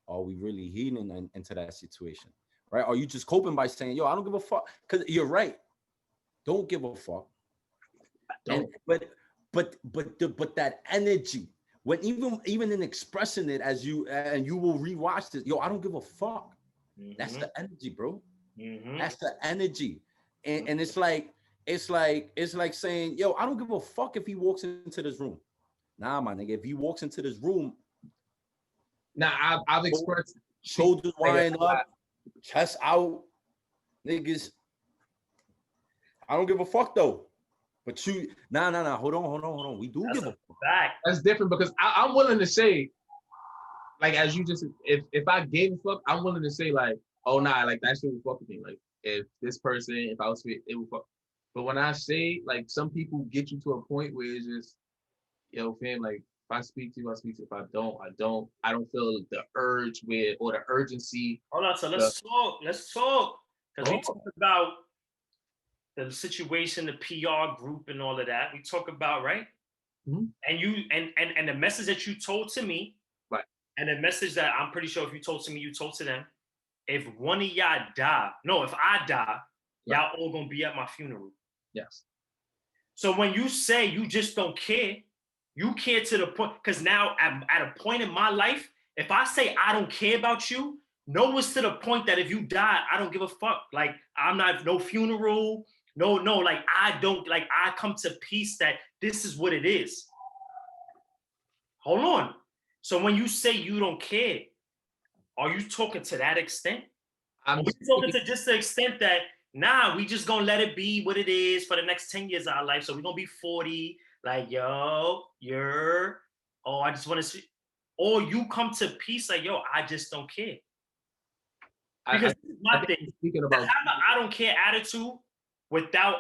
Are we really healing into that situation? Right? Are you just coping by saying, yo, I don't give a fuck? Because you're right. Don't give a fuck. Don't. But that energy, when even in expressing it, as you will rewatch this, yo, I don't give a fuck. Mm-hmm. That's the energy, bro. Mm-hmm. That's the energy. And it's like saying, yo, I don't give a fuck if he walks into this room. Nah, my nigga, if he walks into this room, now I've expressed shoulders wind up, chest out, niggas. I don't give a fuck though. But you, nah. Hold on. We do give a fuck. That's different, because I'm willing to say, like, as you just, if I gave a fuck, I'm willing to say, like, oh nah, like, that shit would fuck with me. Like, if this person, if I was fit, it would fuck. But when I say, like, some people get you to a point where it's just, yo, fam, like, if I speak to you, I speak to you. If I don't, I don't. I don't feel the urge or the urgency. Hold on, so let's talk. Because we talk about the situation, the PR group and all of that. We talk about, right? Mm-hmm. And you and the message that you told to me, right? And the message that I'm pretty sure if you told to me, you told to them. If one of y'all die, if I die, right, y'all all gonna be at my funeral. Yes. So when you say you just don't care, you care to the point, because now at a point in my life, if I say I don't care about you, it's to the point that if you die, I don't give a fuck. Like, I'm not, no funeral, no, like, I don't, like, I come to peace that this is what it is. Hold on. So when you say you don't care, are you talking to that extent? Are we talking to just the extent that, nah, we just gonna let it be what it is for the next 10 years of our life. So we're gonna be 40, like, yo, you're oh, I just want to see, or you come to peace like, yo, I just don't care. Because I my think thing, speaking to about have an I don't care attitude without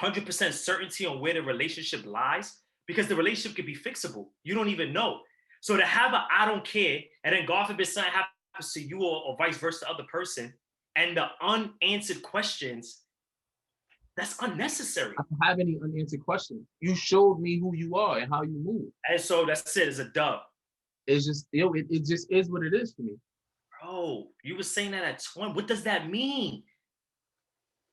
100% certainty on where the relationship lies, because the relationship could be fixable. You don't even know. So to have a I don't care, and then God forbid something happens to you or vice versa, the other person, and the unanswered questions, that's unnecessary. I don't have any unanswered questions. You showed me who you are and how you move. And so that's it. It's a dub. It's just, it just is what it is for me. Bro, you were saying that at 20. What does that mean?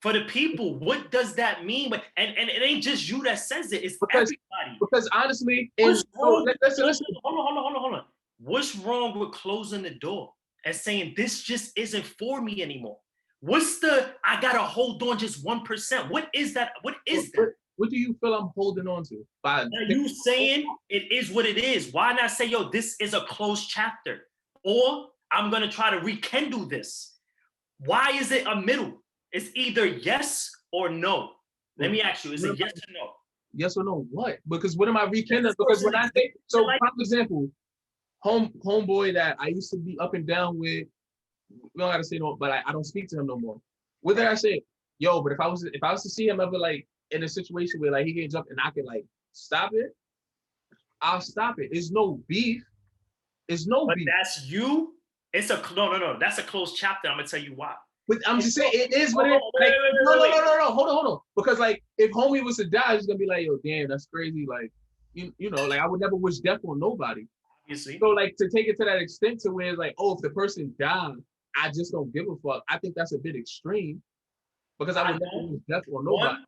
For the people, what does that mean? But and it ain't just you that says it, it's Because everybody. honestly, What's wrong? listen. Hold on. What's wrong with closing the door and saying this just isn't for me anymore? What's the I gotta hold on just 1%? What is that? What is that? What do you feel I'm holding on to? Are you saying it is what it is? Why not say, yo, this is a closed chapter? Or I'm gonna try to rekindle this. Why is it a middle? It's either yes or no. Let me ask you, is it yes or no? Yes or no? What? Because what am I rekindling? Because when I say, so for example, homeboy that I used to be up and down with, we don't gotta say no, but I don't speak to him no more. What did I say? Yo, but if I was to see him ever like in a situation where like he gets up and I could like stop it, I'll stop it. It's no beef. It's no but beef. That's you. It's a no. That's a closed chapter. I'm gonna tell you why. But I'm just saying it is what it is. Like, no. Hold on. Because like if homie was to die, it's gonna be like, yo, damn, that's crazy. Like, you know, like I would never wish death on nobody. Obviously. So like to take it to that extent to where it's like, oh, if the person died, I just don't give a fuck. I think that's a bit extreme. Because I would never wish death on nobody.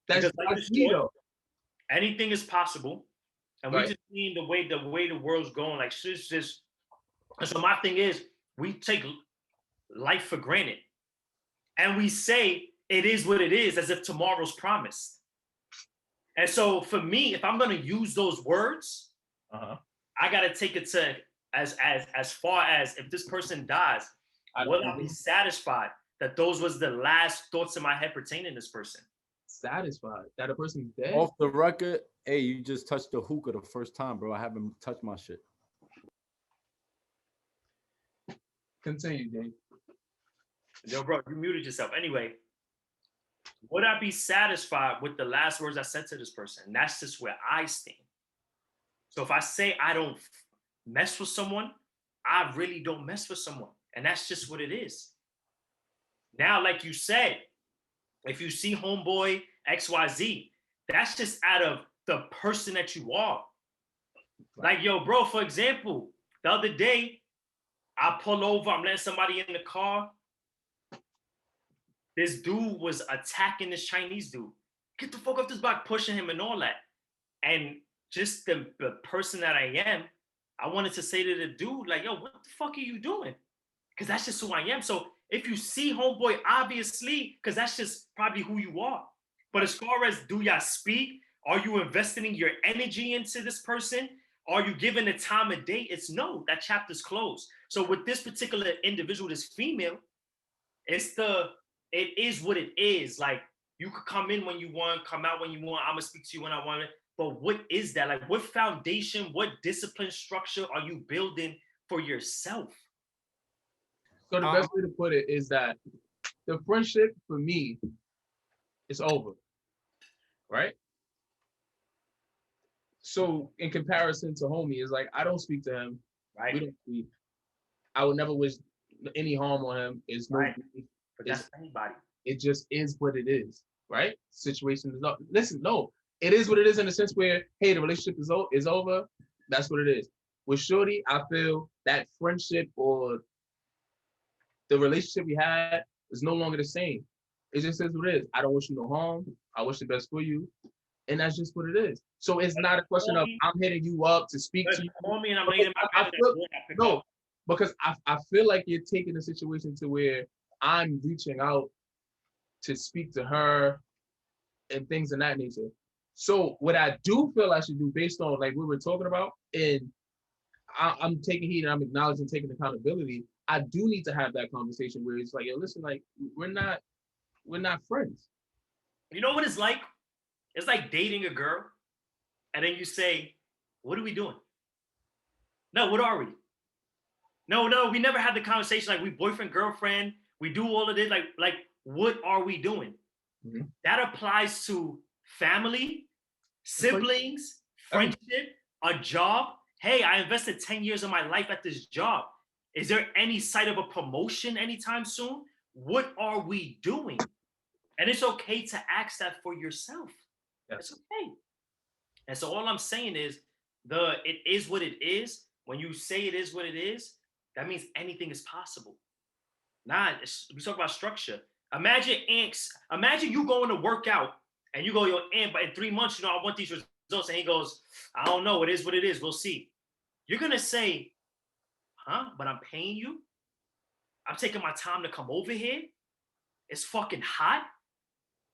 That's me though. Anything is possible. And Right. we just seeing the way the world's going, like it's just. So my thing is, we take life for granted, and we say it is what it is, as if tomorrow's promised. And so for me, if I'm gonna use those words, I gotta take it to as far as if this person dies, will I be satisfied that those was the last thoughts in my head pertaining to this person? Satisfied that a person's dead? Off the record, hey, you just touched the hookah the first time, bro. I haven't touched my shit. Continue, Dave. Yo, bro, you muted yourself. Anyway, would I be satisfied with the last words I said to this person? And that's just where I stand. So if I say I don't mess with someone, I really don't mess with someone. And that's just what it is. Now, like you said, if you see homeboy XYZ, that's just out of the person that you are. Like, yo, bro, for example, the other day, I pull over, I'm letting somebody in the car. This dude was attacking this Chinese dude. Get the fuck off this block, pushing him and all that. And just the person that I am, I wanted to say to the dude, like, yo, what the fuck are you doing? Because that's just who I am. So if you see homeboy, obviously, because that's just probably who you are. But as far as do y'all speak, are you investing your energy into this person? Are you giving the time of day? It's no, that chapter's closed. So with this particular individual, this female, it is what it is. Like, you could come in when you want, come out when you want. I'm gonna speak to you when I want it. But what is that? Like, what foundation, what discipline structure are you building for yourself? So the best way to put it is that the friendship for me is over, right? So in comparison to homie, it's like I don't speak to him. Right. We don't speak. I would never wish any harm on him. It's no. Right. But that's anybody. It just is what it is, right? Situation is not. Listen, no, it is what it is in the sense where, hey, the relationship is over. That's what it is. With Shorty, I feel that friendship or the relationship we had is no longer the same. It just is what it is. I don't wish you no harm. I wish the best for you. And that's just what it is. So it's not a question of I'm hitting you up to speak to you. Call me and I'm laying no, because I feel like you're taking a situation to where I'm reaching out to speak to her and things of that nature. So what I do feel I should do based on like what we're talking about, and I'm taking heed and I'm acknowledging taking accountability, I do need to have that conversation where it's like, yo, listen, like we're not friends. You know what it's like? It's like dating a girl, and then you say, What are we doing? No, what are we? No, we never had the conversation like we boyfriend, girlfriend, we do all of this. Like, what are we doing? Mhm. That applies to family, siblings, Everybody. friendship, a job. Hey, I invested 10 years of my life at this job. Is there any sight of a promotion anytime soon? What are we doing? And it's okay to ask that for yourself. It's Yes. okay. And so all I'm saying is it is what it is. When you say it is what it is, that means anything is possible. We talk about structure. Imagine ants. Imagine you going to work out and you go, yo, ant, but in 3 months, I want these results. And he goes, I don't know. It is what it is. We'll see. You're gonna say, huh? But I'm paying you. I'm taking my time to come over here. It's fucking hot.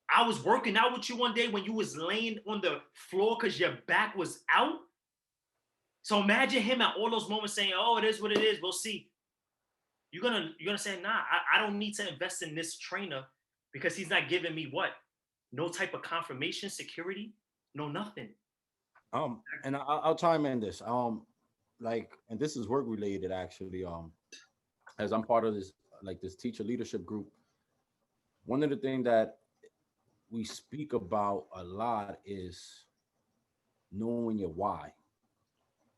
I was working out with you one day when you was laying on the floor because your back was out. So imagine him at all those moments saying, "Oh, it is what it is. We'll see." You're gonna say, "Nah, I don't need to invest in this trainer because he's not giving me what? No type of confirmation, security, no nothing." And I'll chime in this. Like, and this is work related actually. As I'm part of this, like this teacher leadership group, one of the things that we speak about a lot is knowing your why,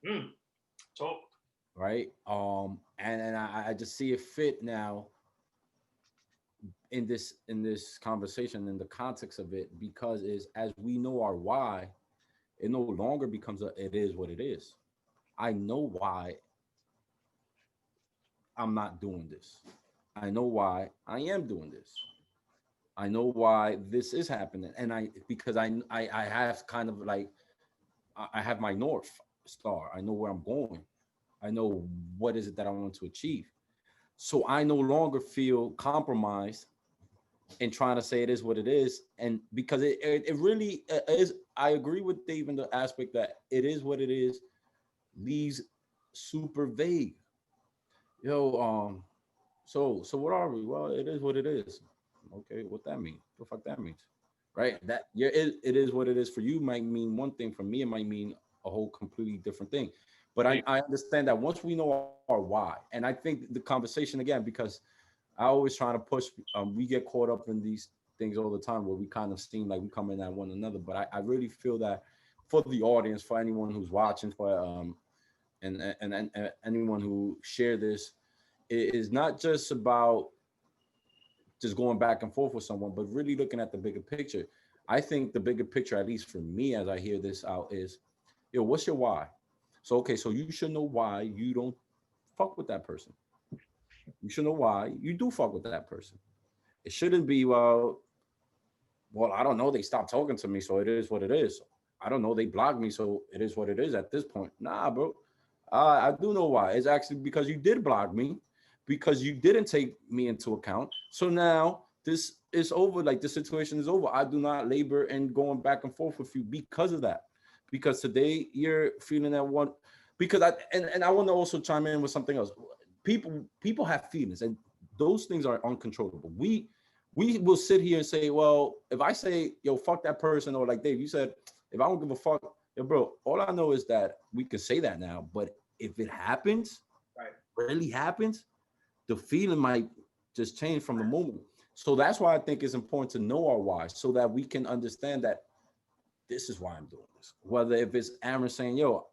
Mm. So right? And I just see it fit now in this conversation in the context of it because is as we know our why, it no longer becomes a it is what it is. I know why I'm not doing this. I know why I am doing this. I know why this is happening, and I because I have kind of like I have my north star. I know where I'm going. I know what is it that I want to achieve. So I no longer feel compromised in trying to say it is what it is, and because it really is. I agree with Dave in the aspect that it is what it is leaves super vague. Yo, so what are we? Well, it is what it is. Okay, what that mean? What the fuck that means? Right? That yeah, it is what it is for you might mean one thing. For me, it might mean a whole completely different thing. But I understand that once we know our why, and I think the conversation again, because I always trying to push. We get caught up in these things all the time where we kind of seem like we come in at one another. But I really feel that for the audience, for anyone who's watching, for and anyone who share this, it is not just about just going back and forth with someone, but really looking at the bigger picture. I think the bigger picture, at least for me, as I hear this out, is yo, what's your why? So okay, so you should know why you don't fuck with that person. You should know why you do fuck with that person. It shouldn't be well, I don't know. They stopped talking to me, so it is what it is. I don't know. They blocked me, so it is what it is at this point. Nah, bro. I do know why. It's actually because you did block me, because you didn't take me into account. So now this is over. Like the situation is over. I do not labor and going back and forth with you because of that. Because today you're feeling that one. Because and I want to also chime in with something else. People have feelings, and those things are uncontrollable. We will sit here and say, well, if I say, yo, fuck that person, or like Dave, you said, if I don't give a fuck, yo, bro, all I know is that we can say that now, but if it happens, right. really happens, the feeling might just change from the moment. So that's why I think it's important to know our why, so that we can understand that this is why I'm doing this. Whether if it's Aaron saying, yo,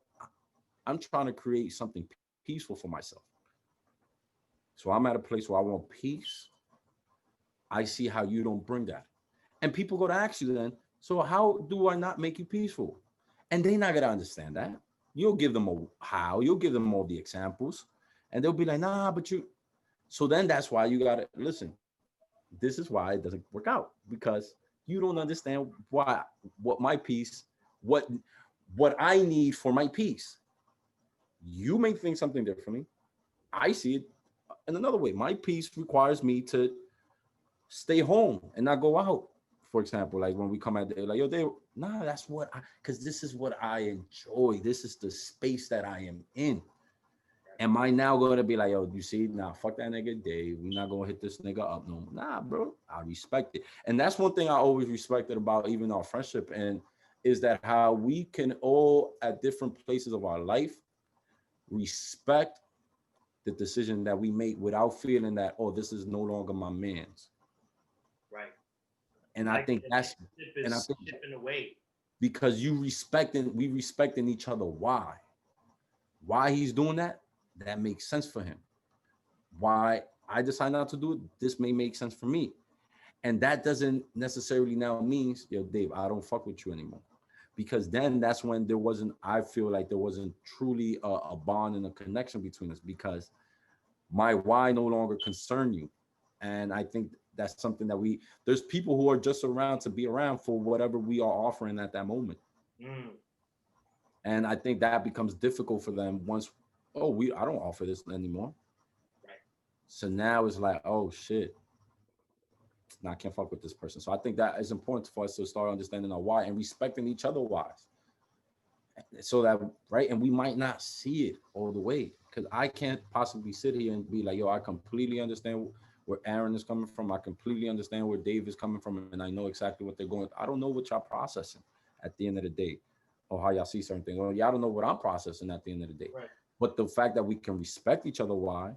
I'm trying to create something peaceful for myself. So I'm at a place where I want peace. I see how you don't bring that. And people go to ask you then, so how do I not make you peaceful? And they're not gonna understand that. You'll give them a how, you'll give them all the examples, and they'll be like, nah, but you. So then that's why you gotta listen. This is why it doesn't work out, because you don't understand why what my peace, what what I need for my peace. You may think something differently. I see it in another way. My peace requires me to stay home and not go out. For example, like when we come out there, like, yo, they nah, that's what I because this is what I enjoy. This is the space that I am in. Am I now going to be like, yo, you see, nah, fuck that nigga Dave. We're not gonna hit this nigga up no more. Nah, bro. I respect it. And that's one thing I always respected about even our friendship. And is that how we can all at different places of our life respect the decision that we make without feeling that, oh, this is no longer my man's. Right. And I Like think the that's, ship and I is think shipping away. because we respecting each other. Why he's doing that? That makes sense for him. Why I decide not to do it, this may make sense for me. And that doesn't necessarily now means, yo, Dave, I don't fuck with you anymore. Because then that's when there wasn't, I feel like there wasn't truly a bond and a connection between us, because my why no longer concern you. And I think that's something that there's people who are just around to be around for whatever we are offering at that moment. Mm. And I think that becomes difficult for them once, oh, I don't offer this anymore. Right. So now it's like, oh shit, now I can't fuck with this person. So I think that is important for us to start understanding our why and respecting each other whys. So that, right, and we might not see it all the way, because I can't possibly sit here and be like, yo, I completely understand where Aaron is coming from. I completely understand where Dave is coming from, and I know exactly what they're going. I don't know what y'all processing at the end of the day, or how y'all see certain things. Or y'all don't know what I'm processing at the end of the day. Right. But the fact that we can respect each other, why?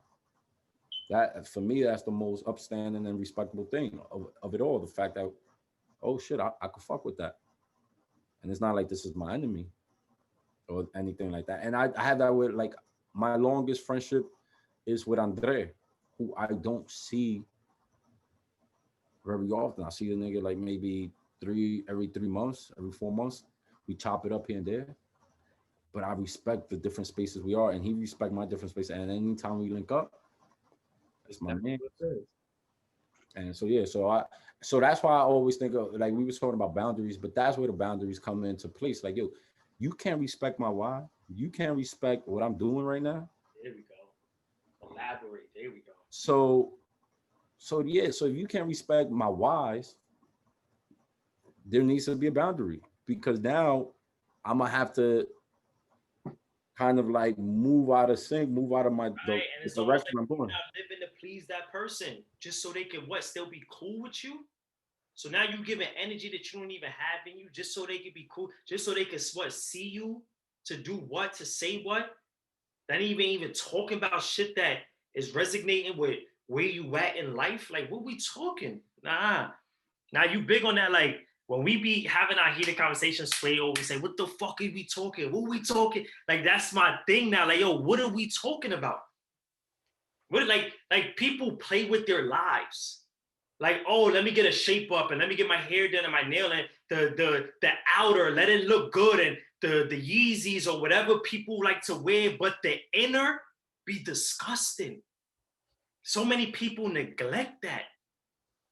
That for me, that's the most upstanding and respectable thing of it all. The fact that, oh shit, I could fuck with that, and it's not like this is my enemy or anything like that. And I have that with, like, my longest friendship is with Andre, who I don't see very often. I see the nigga like maybe every 3 months, every 4 months. We chop it up here and there. But I respect the different spaces we are, and he respect my different spaces. And anytime we link up, it's my man. And so yeah, so that's why I always think of, like, we was talking about boundaries, but that's where the boundaries come into place. Like, yo, you can't respect my why. You can't respect what I'm doing right now. There we go. Elaborate. There we go. So yeah, so if you can't respect my whys, there needs to be a boundary, because now I'm gonna have to kind of like move out of sync, move out of Right. And the it's almost direction like I'm you're going. not living to please that person just so they can still be cool with you. So now you giving energy that you don't even have in you just so they can be cool, just so they can see you to do what, to say what. Not even talking about shit that is resonating with where you at in life. Like, what we talking? Nah. Now you big on that. Like, when we be having our heated conversations, Sway always say, what the fuck are we talking? What we talking? Like, that's my thing now. Like, yo, what are we talking about? What, like people play with their lives. Like, oh, let me get a shape up and let me get my hair done and my nail and the outer, let it look good, and the Yeezys or whatever people like to wear, but the inner be disgusting. So many people neglect that.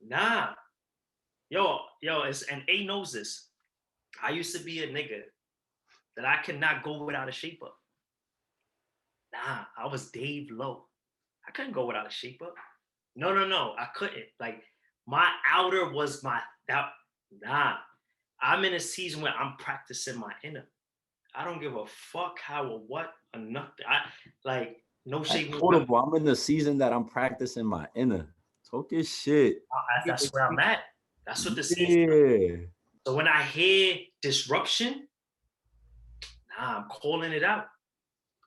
Nah. Yo, and A knows this. I used to be a nigga that I could not go without a shape up. Nah, I was Dave Low. I couldn't go without a shape up. No, I couldn't. Like, my outer was that. Nah, I'm in a season where I'm practicing my inner. I don't give a fuck how or what or nothing. I like no That's shape. quotable. I'm in the season that I'm practicing my inner. Talk your shit. That's where I'm at. That's what the season. Yeah. So when I hear disruption, nah, I'm calling it out.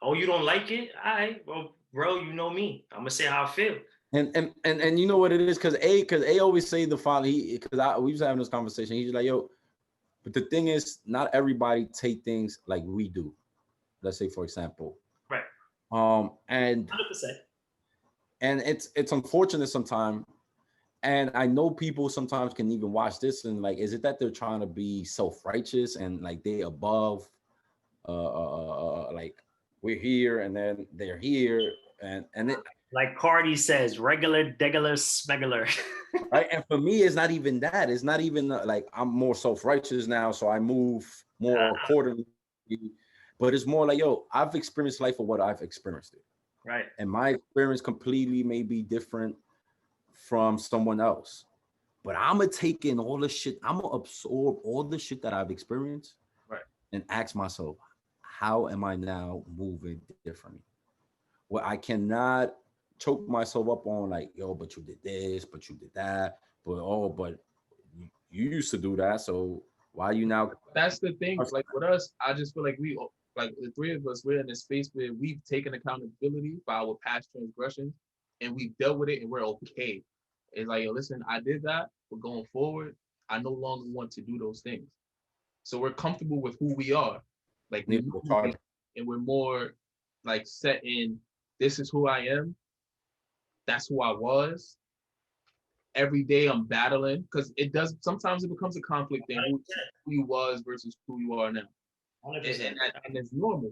Oh, you don't like it? All right, well, bro, you know me. I'm gonna say how I feel. And you know what it is, because A always say the following. Because we was having this conversation. He's like, yo, but the thing is, not everybody take things like we do. Let's say, for example, Right. And 100%. and it's unfortunate sometimes. And I know people sometimes can even watch this and like, is it that they're trying to be self-righteous and like they above, like we're here and then they're here and it, Like Cardi says, regular, degular, smegular. right? And for me, it's not even that. It's not even like I'm more self-righteous now, so I move more accordingly. But it's more like, yo, I've experienced life for what I've experienced it. Right. And my experience completely may be different from someone else. But I'm gonna take in all the shit. I'm gonna absorb all the shit that I've experienced, right, and ask myself, how am I now moving differently? Well, I cannot choke myself up on like, yo, but you did this, but you did that, but you used to do that, so Why you now? That's the thing. Like with us, I just feel like like the three of us, we're in a space where we've taken accountability for our past transgressions and we've dealt with it and we're okay. It's like, yo, listen, I did that, but going forward, I no longer want to do those things. So we're comfortable with who we are. Like we and we're more like set in this is who I am. That's who I was. Every day I'm battling because it does sometimes it becomes a conflict in who you was versus who you are now. And it's normal.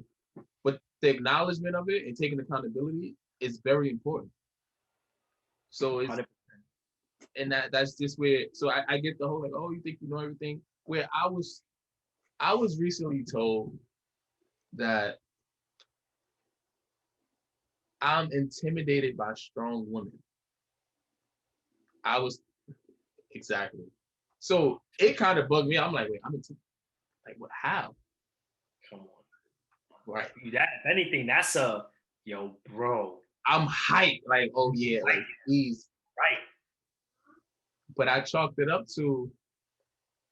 But the acknowledgement of it and taking accountability is very important. So it's 100%. And that's just where so I get the whole like, oh, you think you know everything. Where I was recently told that I'm intimidated by strong women. I was exactly. So it kind of bugged me. I'm like, wait, I'm intimidated. Like, what? How? Come on. Right. That if anything, that's a yo, bro. I'm hyped. Like, oh yeah, like please. Right. But I chalked it up to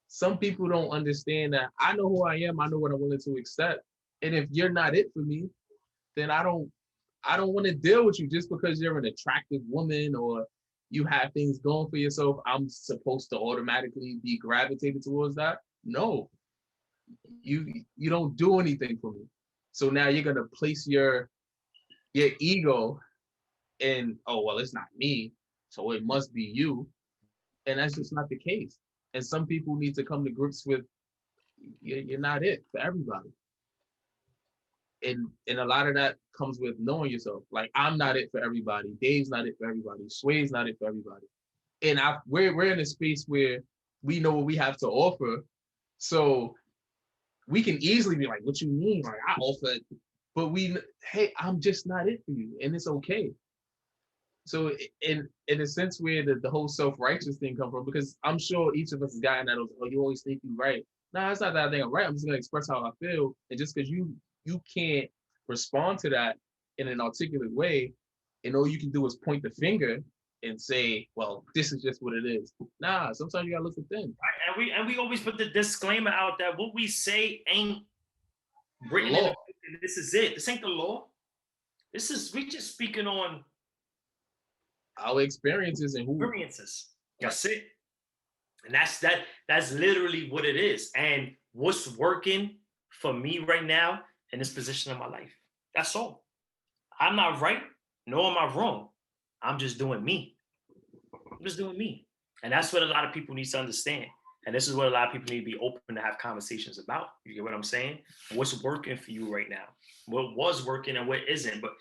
some people don't understand that I know who I am. I know what I'm willing to accept. And if you're not it for me, then I don't want to deal with you just because you're an attractive woman or you have things going for yourself. I'm supposed to automatically be gravitated towards that. No, you don't do anything for me. So now you're gonna place your ego in, oh well, it's not me, so it must be you, and that's just not the case. And some people need to come to grips with you're not it for everybody. And a lot of that comes with knowing yourself. Like I'm not it for everybody. Dave's not it for everybody. Sway's not it for everybody. And we're in a space where we know what we have to offer. So we can easily be like, what you mean? Like I offer it. But hey, I'm just not it for you. And it's okay. So in a sense where the whole self-righteous thing come from, because I'm sure each of us has gotten that, oh, you always think you're right. No, it's not that I think I'm right. I'm just gonna express how I feel. And just because you can't respond to that in an articulate way, and all you can do is point the finger and say, well, this is just what it is. Nah, sometimes you gotta look within. Right. And we always put the disclaimer out that what we say ain't written in the book. This is it. This ain't the law. We just speaking on our experiences and experiences. That's it. And that's literally what it is. And what's working for me right now in this position of my life. That's all. I'm not right, nor am I wrong. I'm just doing me. I'm just doing me. And that's what a lot of people need to understand. And this is what a lot of people need to be open to have conversations about. You get what I'm saying? What's working for you right now? What was working and what isn't. But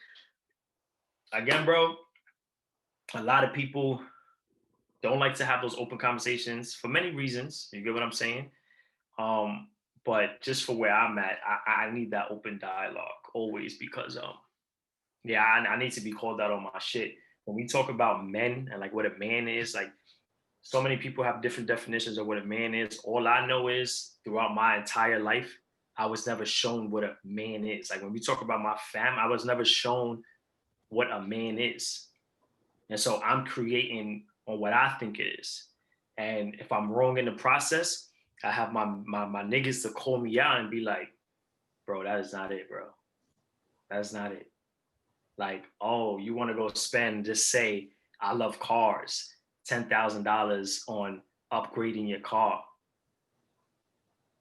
again, bro, a lot of people don't like to have those open conversations for many reasons. You get what I'm saying? But just for where I'm at, I need that open dialogue always because I need to be called out on my shit. When we talk about men and like what a man is, like so many people have different definitions of what a man is. All I know is throughout my entire life, I was never shown what a man is. Like when we talk about my fam, I was never shown what a man is. And so I'm creating on what I think it is. And if I'm wrong in the process, I have my niggas to call me out and be like, bro, that is not it, bro. That's not it. Like, oh, you want to go spend, just say, I love cars, $10,000 on upgrading your car.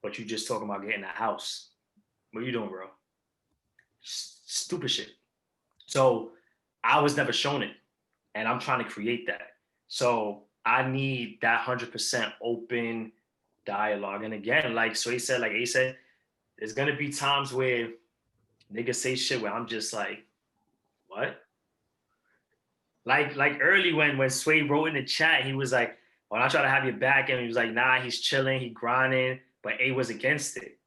But you just talking about getting a house. What are you doing, bro? Stupid shit. So I was never shown it. And I'm trying to create that. So I need that 100% open dialogue. And again, like Sway said, like A said, there's going to be times where niggas say shit where I'm just like, what? Like early when Sway wrote in the chat, he was like, when I try to have your back, and he was like, nah, he's chilling, he grinding, but A was against it.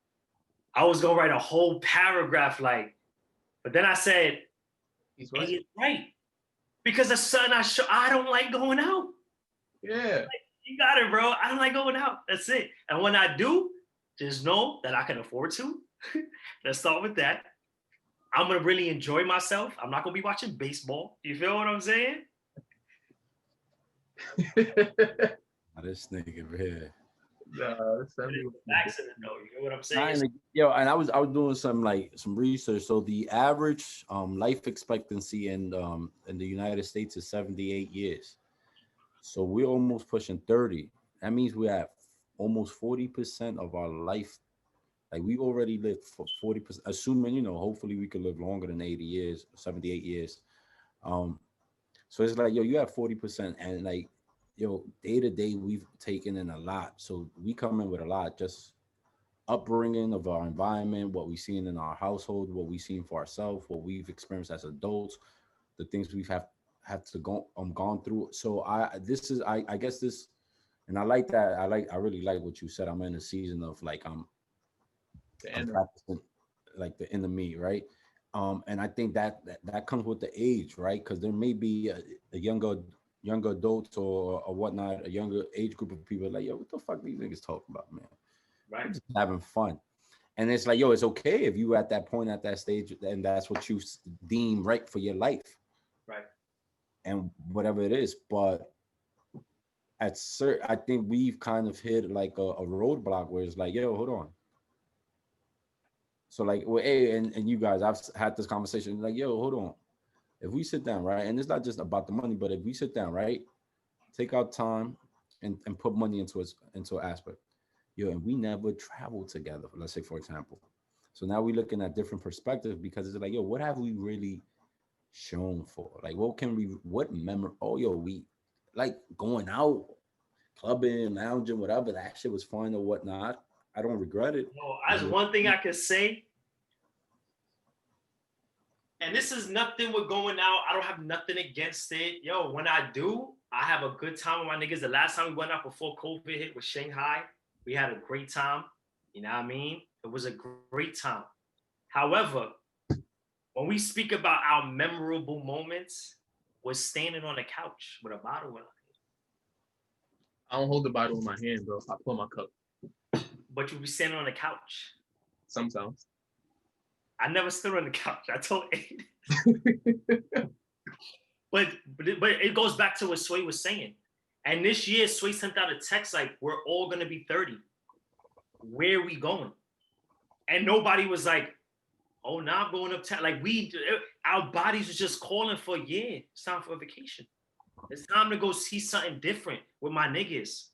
I was going to write a whole paragraph like, but then I said, he's right. He's right. Because the son I don't like going out. Yeah. Like, you got it, bro. I don't like going out. That's it. And when I do, just know that I can afford to. Let's start with that. I'm going to really enjoy myself. I'm not going to be watching baseball. You feel what I'm saying? This nigga here. 70 was Accident though, you know what I'm saying? Not in the, yo, and I was doing some research. So the average life expectancy in the United States is 78 years. So we're almost pushing 30. That means we're at almost 40% of our life. Like we've already lived for 40%, assuming, hopefully we could live longer than 80 years, 78 years. Um, so it's like, yo, you have 40%, and like, yo, day to day we've taken in a lot. So we come in with a lot, just upbringing of our environment, what we've seen in our household, what we've seen for ourselves, what we've experienced as adults, the things we've have had to go gone through. So I guess this, and I like that. I really like what you said. I'm in a season of like the I'm end of practicing like the inner me, right? And I think that comes with the age, right? Because there may be a younger adults or whatnot, a younger age group of people like, yo, what the fuck these niggas talking about, man? Right, We're just having fun. And it's like, yo, it's okay if you at that point, at that stage, and that's what you deem right for your life right. and whatever it is. But I think we've kind of hit like a roadblock where it's like, yo, hold on. So like, well, hey, and you guys, I've had this conversation like, yo, hold on. If we sit down, right, and it's not just about the money, but if we sit down, right, take our time and put money into an aspect, yo, and we never traveled together. Let's say, for example. So now we're looking at different perspectives because it's like, yo, what have we really shown for? Like, what memory? Oh, yo, we like going out, clubbing, lounging, whatever. That shit was fun or whatnot. I don't regret it. Well, as one thing I could say, and this is nothing with going out. I don't have nothing against it. Yo, when I do, I have a good time with my niggas. The last time we went out before COVID hit was Shanghai. We had a great time. You know what I mean? It was a great time. However, when we speak about our memorable moments, we're standing on the couch with a bottle in our I don't hold the bottle in my hand, bro. I pull my cup but you be standing on the couch. sometimes. I never stood on the couch. I told Aiden. but it goes back to what Sway was saying. And this year, Sway sent out a text like, we're all going to be 30. Where are we going? And nobody was like, oh, now I'm going uptown. Like our bodies was just calling for, yeah, it's time for a vacation. It's time to go see something different with my niggas.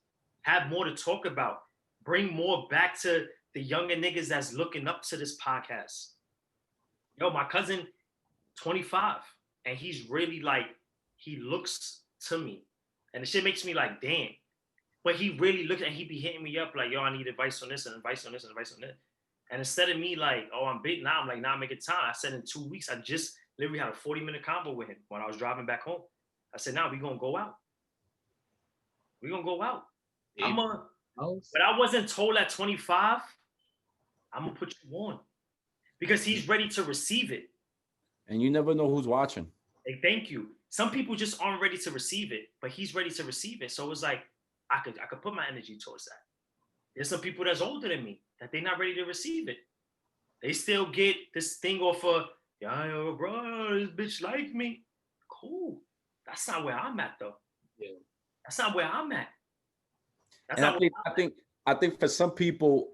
Have more to talk about. Bring more back to the younger niggas that's looking up to this podcast. Yo, my cousin, 25, and he's really like, he looks to me. And the shit makes me like, damn. But he really looks and he be hitting me up like, yo, I need advice on this and advice on this and advice on that. And instead of me like, oh, I'm big now, I'm like, nah, make it time. I said in 2 weeks, I just literally had a 40-minute convo with him when I was driving back home. I said, nah, we gonna go out. We gonna go out. But I wasn't told at 25, I'm gonna put you on. Because he's ready to receive it. And you never know who's watching. Hey, thank you. Some people just aren't ready to receive it, but he's ready to receive it. So it's like I could put my energy towards that. There's some people that's older than me that they're not ready to receive it. They still get this thing off of, yo, bro, this bitch like me. Cool. That's not where I'm at though. Yeah. That's not where I'm at. That's And not I think for some people,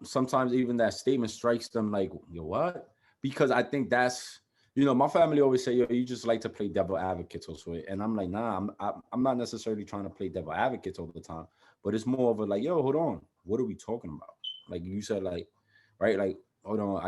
sometimes even that statement strikes them like, yo, what? Because I think that's, my family always say, yo, you just like to play devil advocates or so. And I'm like, nah, I'm not necessarily trying to play devil advocates all the time, but it's more of a like, yo, hold on, what are we talking about? Like you said, like, right, like, hold on,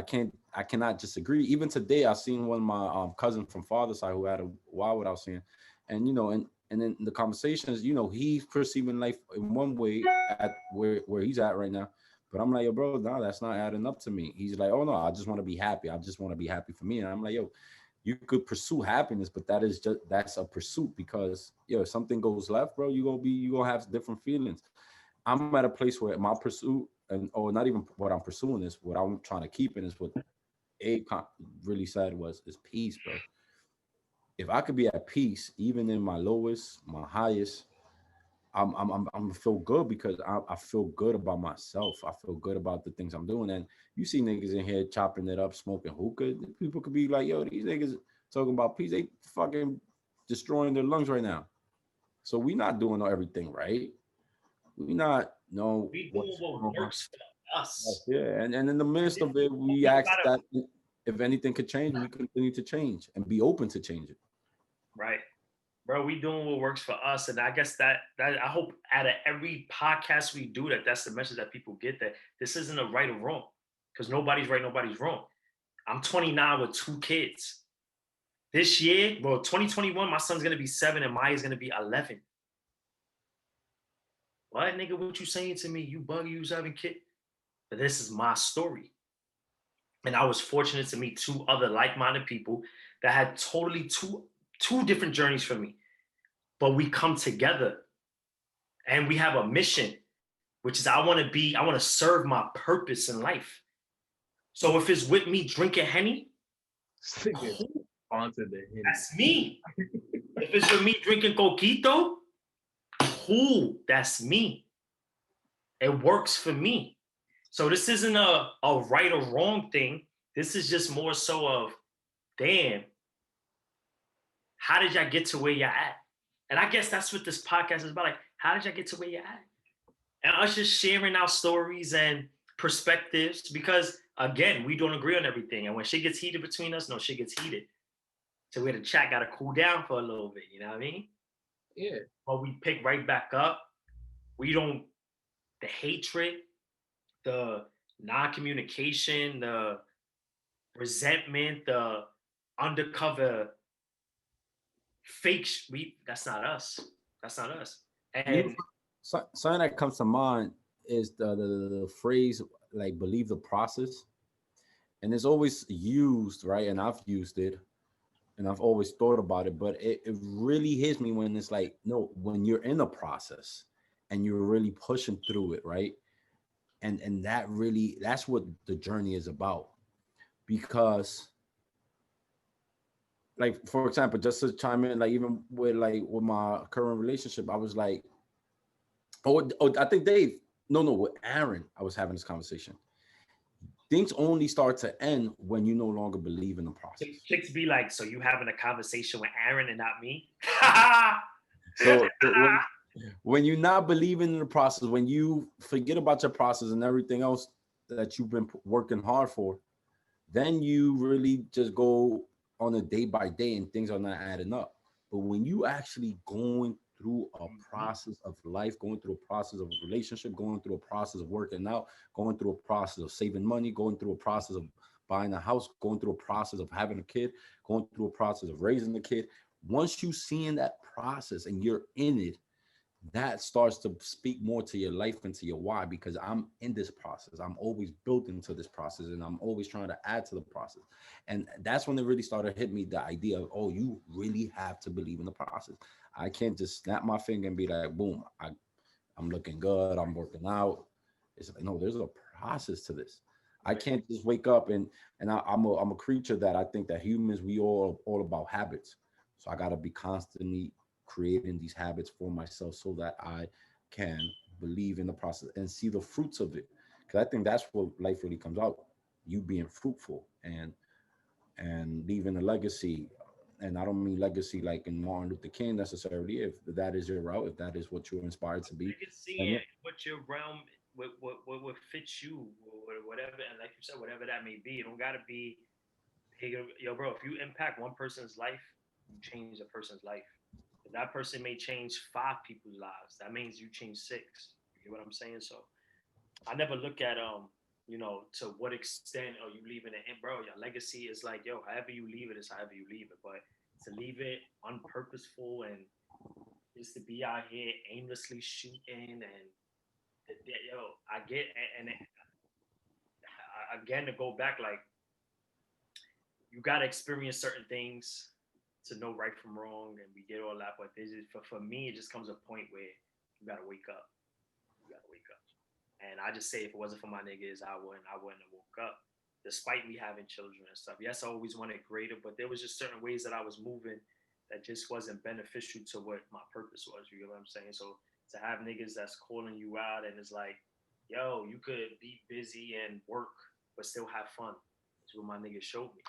I cannot disagree. Even today, I seen one of my cousins from father's side who had a while without seeing, and and then the conversations, he's perceiving life in one way at where he's at right now. But I'm like, yo, bro, no, that's not adding up to me. He's like, oh no, I just want to be happy. I just want to be happy for me. And I'm like, yo, you could pursue happiness, but that's a pursuit because if something goes left, bro, you gonna have different feelings. I'm at a place where my pursuit or not even what I'm pursuing is what I'm trying to keep in is what Abe really said is peace, bro. If I could be at peace, even in my lowest, my highest, I'm feel good because I feel good about myself. I feel good about the things I'm doing. And you see niggas in here chopping it up, smoking hookah. People could be like, yo, these niggas talking about peace. They fucking destroying their lungs right now. So we not doing everything right. We not know We doing what's what going on. works for us. Yeah, and in the midst of it, we We ask gotta that if anything could change, we continue to change and be open to change it. right, bro. We doing what works for us, and I guess that I hope out of every podcast we do that's the message that people get, that this isn't a right or wrong, because nobody's right, nobody's wrong. I'm 29 with 2 kids. This year, well, 2021, my son's gonna be 7 and Maya's gonna be 11. What, nigga? What you saying to me? You buggy? You was having kid? But this is my story, and I was fortunate to meet 2 other like-minded people that had totally two different journeys for me, but we come together and we have a mission, which is I want to serve my purpose in life. So if it's with me drinking Henny, cool, Onto the hint. that's me. If it's with me drinking Coquito, cool, that's me. It works for me. So this isn't a right or wrong thing. This is just more so of, damn, how did y'all get to where y'all at? And I guess that's what this podcast is about. Like, how did y'all get to where you're at? And us just sharing our stories and perspectives, because again, we don't agree on everything. And when shit gets heated between us, no, shit gets heated. So we had the chat gotta cool down for a little bit, you know what I mean? Yeah. But we pick right back up. We don't, the hatred, the non-communication, the resentment, the undercover fake, that's not us. That's not us. You know, And something that comes to mind is the phrase like believe the process, and it's always used, right? And I've used it, and I've always thought about it, but it really hits me when it's like, no, when you're in a process and you're really pushing through it, right? And that's what the journey is about. Because like for example, just to chime in, like even with my current relationship, I was like, oh, I think Dave, no, with Aaron, I was having this conversation. Things only start to end when you no longer believe in the process. chicks be like, so you having a conversation with Aaron and not me? So when you're not believing in the process, when you forget about your process and everything else that you've been working hard for, then you really just go on a day by day and things are not adding up. But when you actually going through a process of life, going through a process of a relationship, going through a process of working out, going through a process of saving money, going through a process of buying a house, going through a process of having a kid, going through a process of raising a kid, once you seeing that process and you're in it, that starts to speak more to your life and to your why, because I'm in this process. I'm always built into this process and I'm always trying to add to the process. And that's when it really started to hit me, the idea of, oh, you really have to believe in the process. I can't just snap my finger and be like, boom, I'm looking good, I'm working out. It's like, no, there's a process to this. I can't just wake up and I'm a creature that I think that humans, we all about habits. So I got to be constantly creating these habits for myself so that I can believe in the process and see the fruits of it. Because I think that's what life really comes out, you being fruitful and leaving a legacy. And I don't mean legacy like in Martin Luther King necessarily. If that is your route, if that is what you're inspired to be, You can see then yeah. it, what your realm, what fits you, or whatever. And like you said, whatever that may be, it don't gotta be. Hey, yo, bro, if you impact one person's life, you change a person's life. If that person may change 5 people's lives, that means you change 6. You get what I'm saying? So I never look at to what extent are you leaving it in, bro. Your legacy is like, yo, however you leave it is however you leave it. But to leave it unpurposeful and just to be out here aimlessly shooting and yo, I get, and again, to go back, like, you got to experience certain things to know right from wrong, and we get all that. But this is, for me, it just comes a point where you got to wake up. You got to wake up. And I just say, if it wasn't for my niggas, I wouldn't have woke up, despite me having children and stuff. Yes, I always wanted greater, but there was just certain ways that I was moving that just wasn't beneficial to what my purpose was. You know what I'm saying? So to have niggas that's calling you out and it's like, yo, you could be busy and work, but still have fun. That's what my niggas showed me.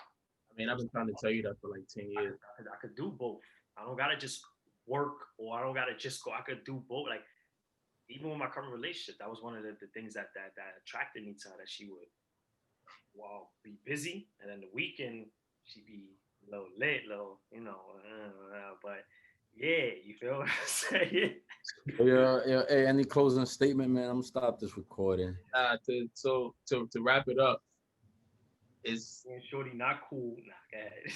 I mean, I've been trying to tell you that for like 10 years. I could do both. I don't gotta just work, or I don't gotta just go. I could do both. Like, even with my current relationship, that was one of the things that attracted me to her. That she would, well, be busy, and then the weekend she'd be a little lit, little, but yeah, you feel what I'm saying? Yeah, yeah. Hey, any closing statement, man? I'm gonna stop this recording. To wrap it up, is And shorty not cool. Nah, go ahead.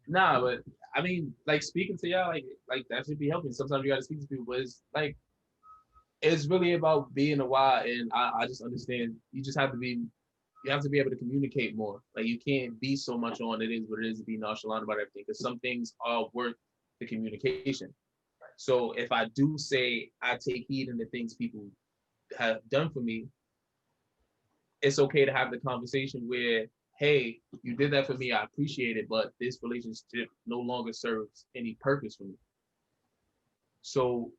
nah, but I mean, like speaking to y'all, like that should be helping. Sometimes you gotta speak to people, but it's really about being a why, and I just understand you just have to be you have to be able to communicate more. Like you can't be so much on it is what it is to be nonchalant about everything because some things are worth the communication. So if I do say I take heed in the things people have done for me, it's okay to have the conversation where, hey, you did that for me, I appreciate it, but this relationship no longer serves any purpose for me. So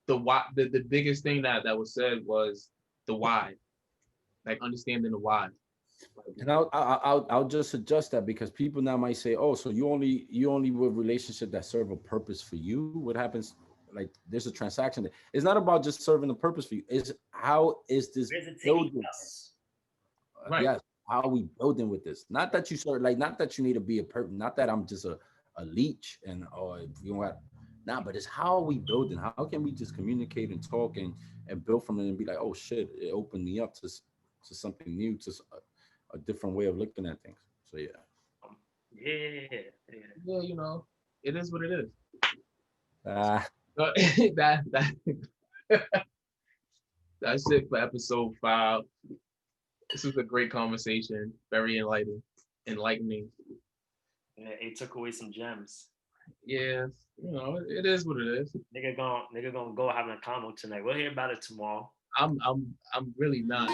the why, the biggest thing that was said was the why, like understanding the why. And I'll just adjust that because people now might say, oh, so you only with relationship that serve a purpose for you. What happens? Like there's a transaction. It's not about just serving a purpose for you. It's how is this Where's it taking building? us? Right. Yes, how are we building with this? Not that you sort like, not that you need to be a person, not that I'm just a leech and or you know what. Nah, but it's how are we building? How can we just communicate and talk and build from it and be like, oh shit, it opened me up to something new, to a different way of looking at things. So yeah. Yeah. Yeah, it is what it is. Ah, But that's it for episode 5. This was a great conversation, very enlightening. Yeah, it took away some gems. Yeah, it is what it is. Nigga gonna go having a combo tonight. We'll hear about it tomorrow. I'm really not.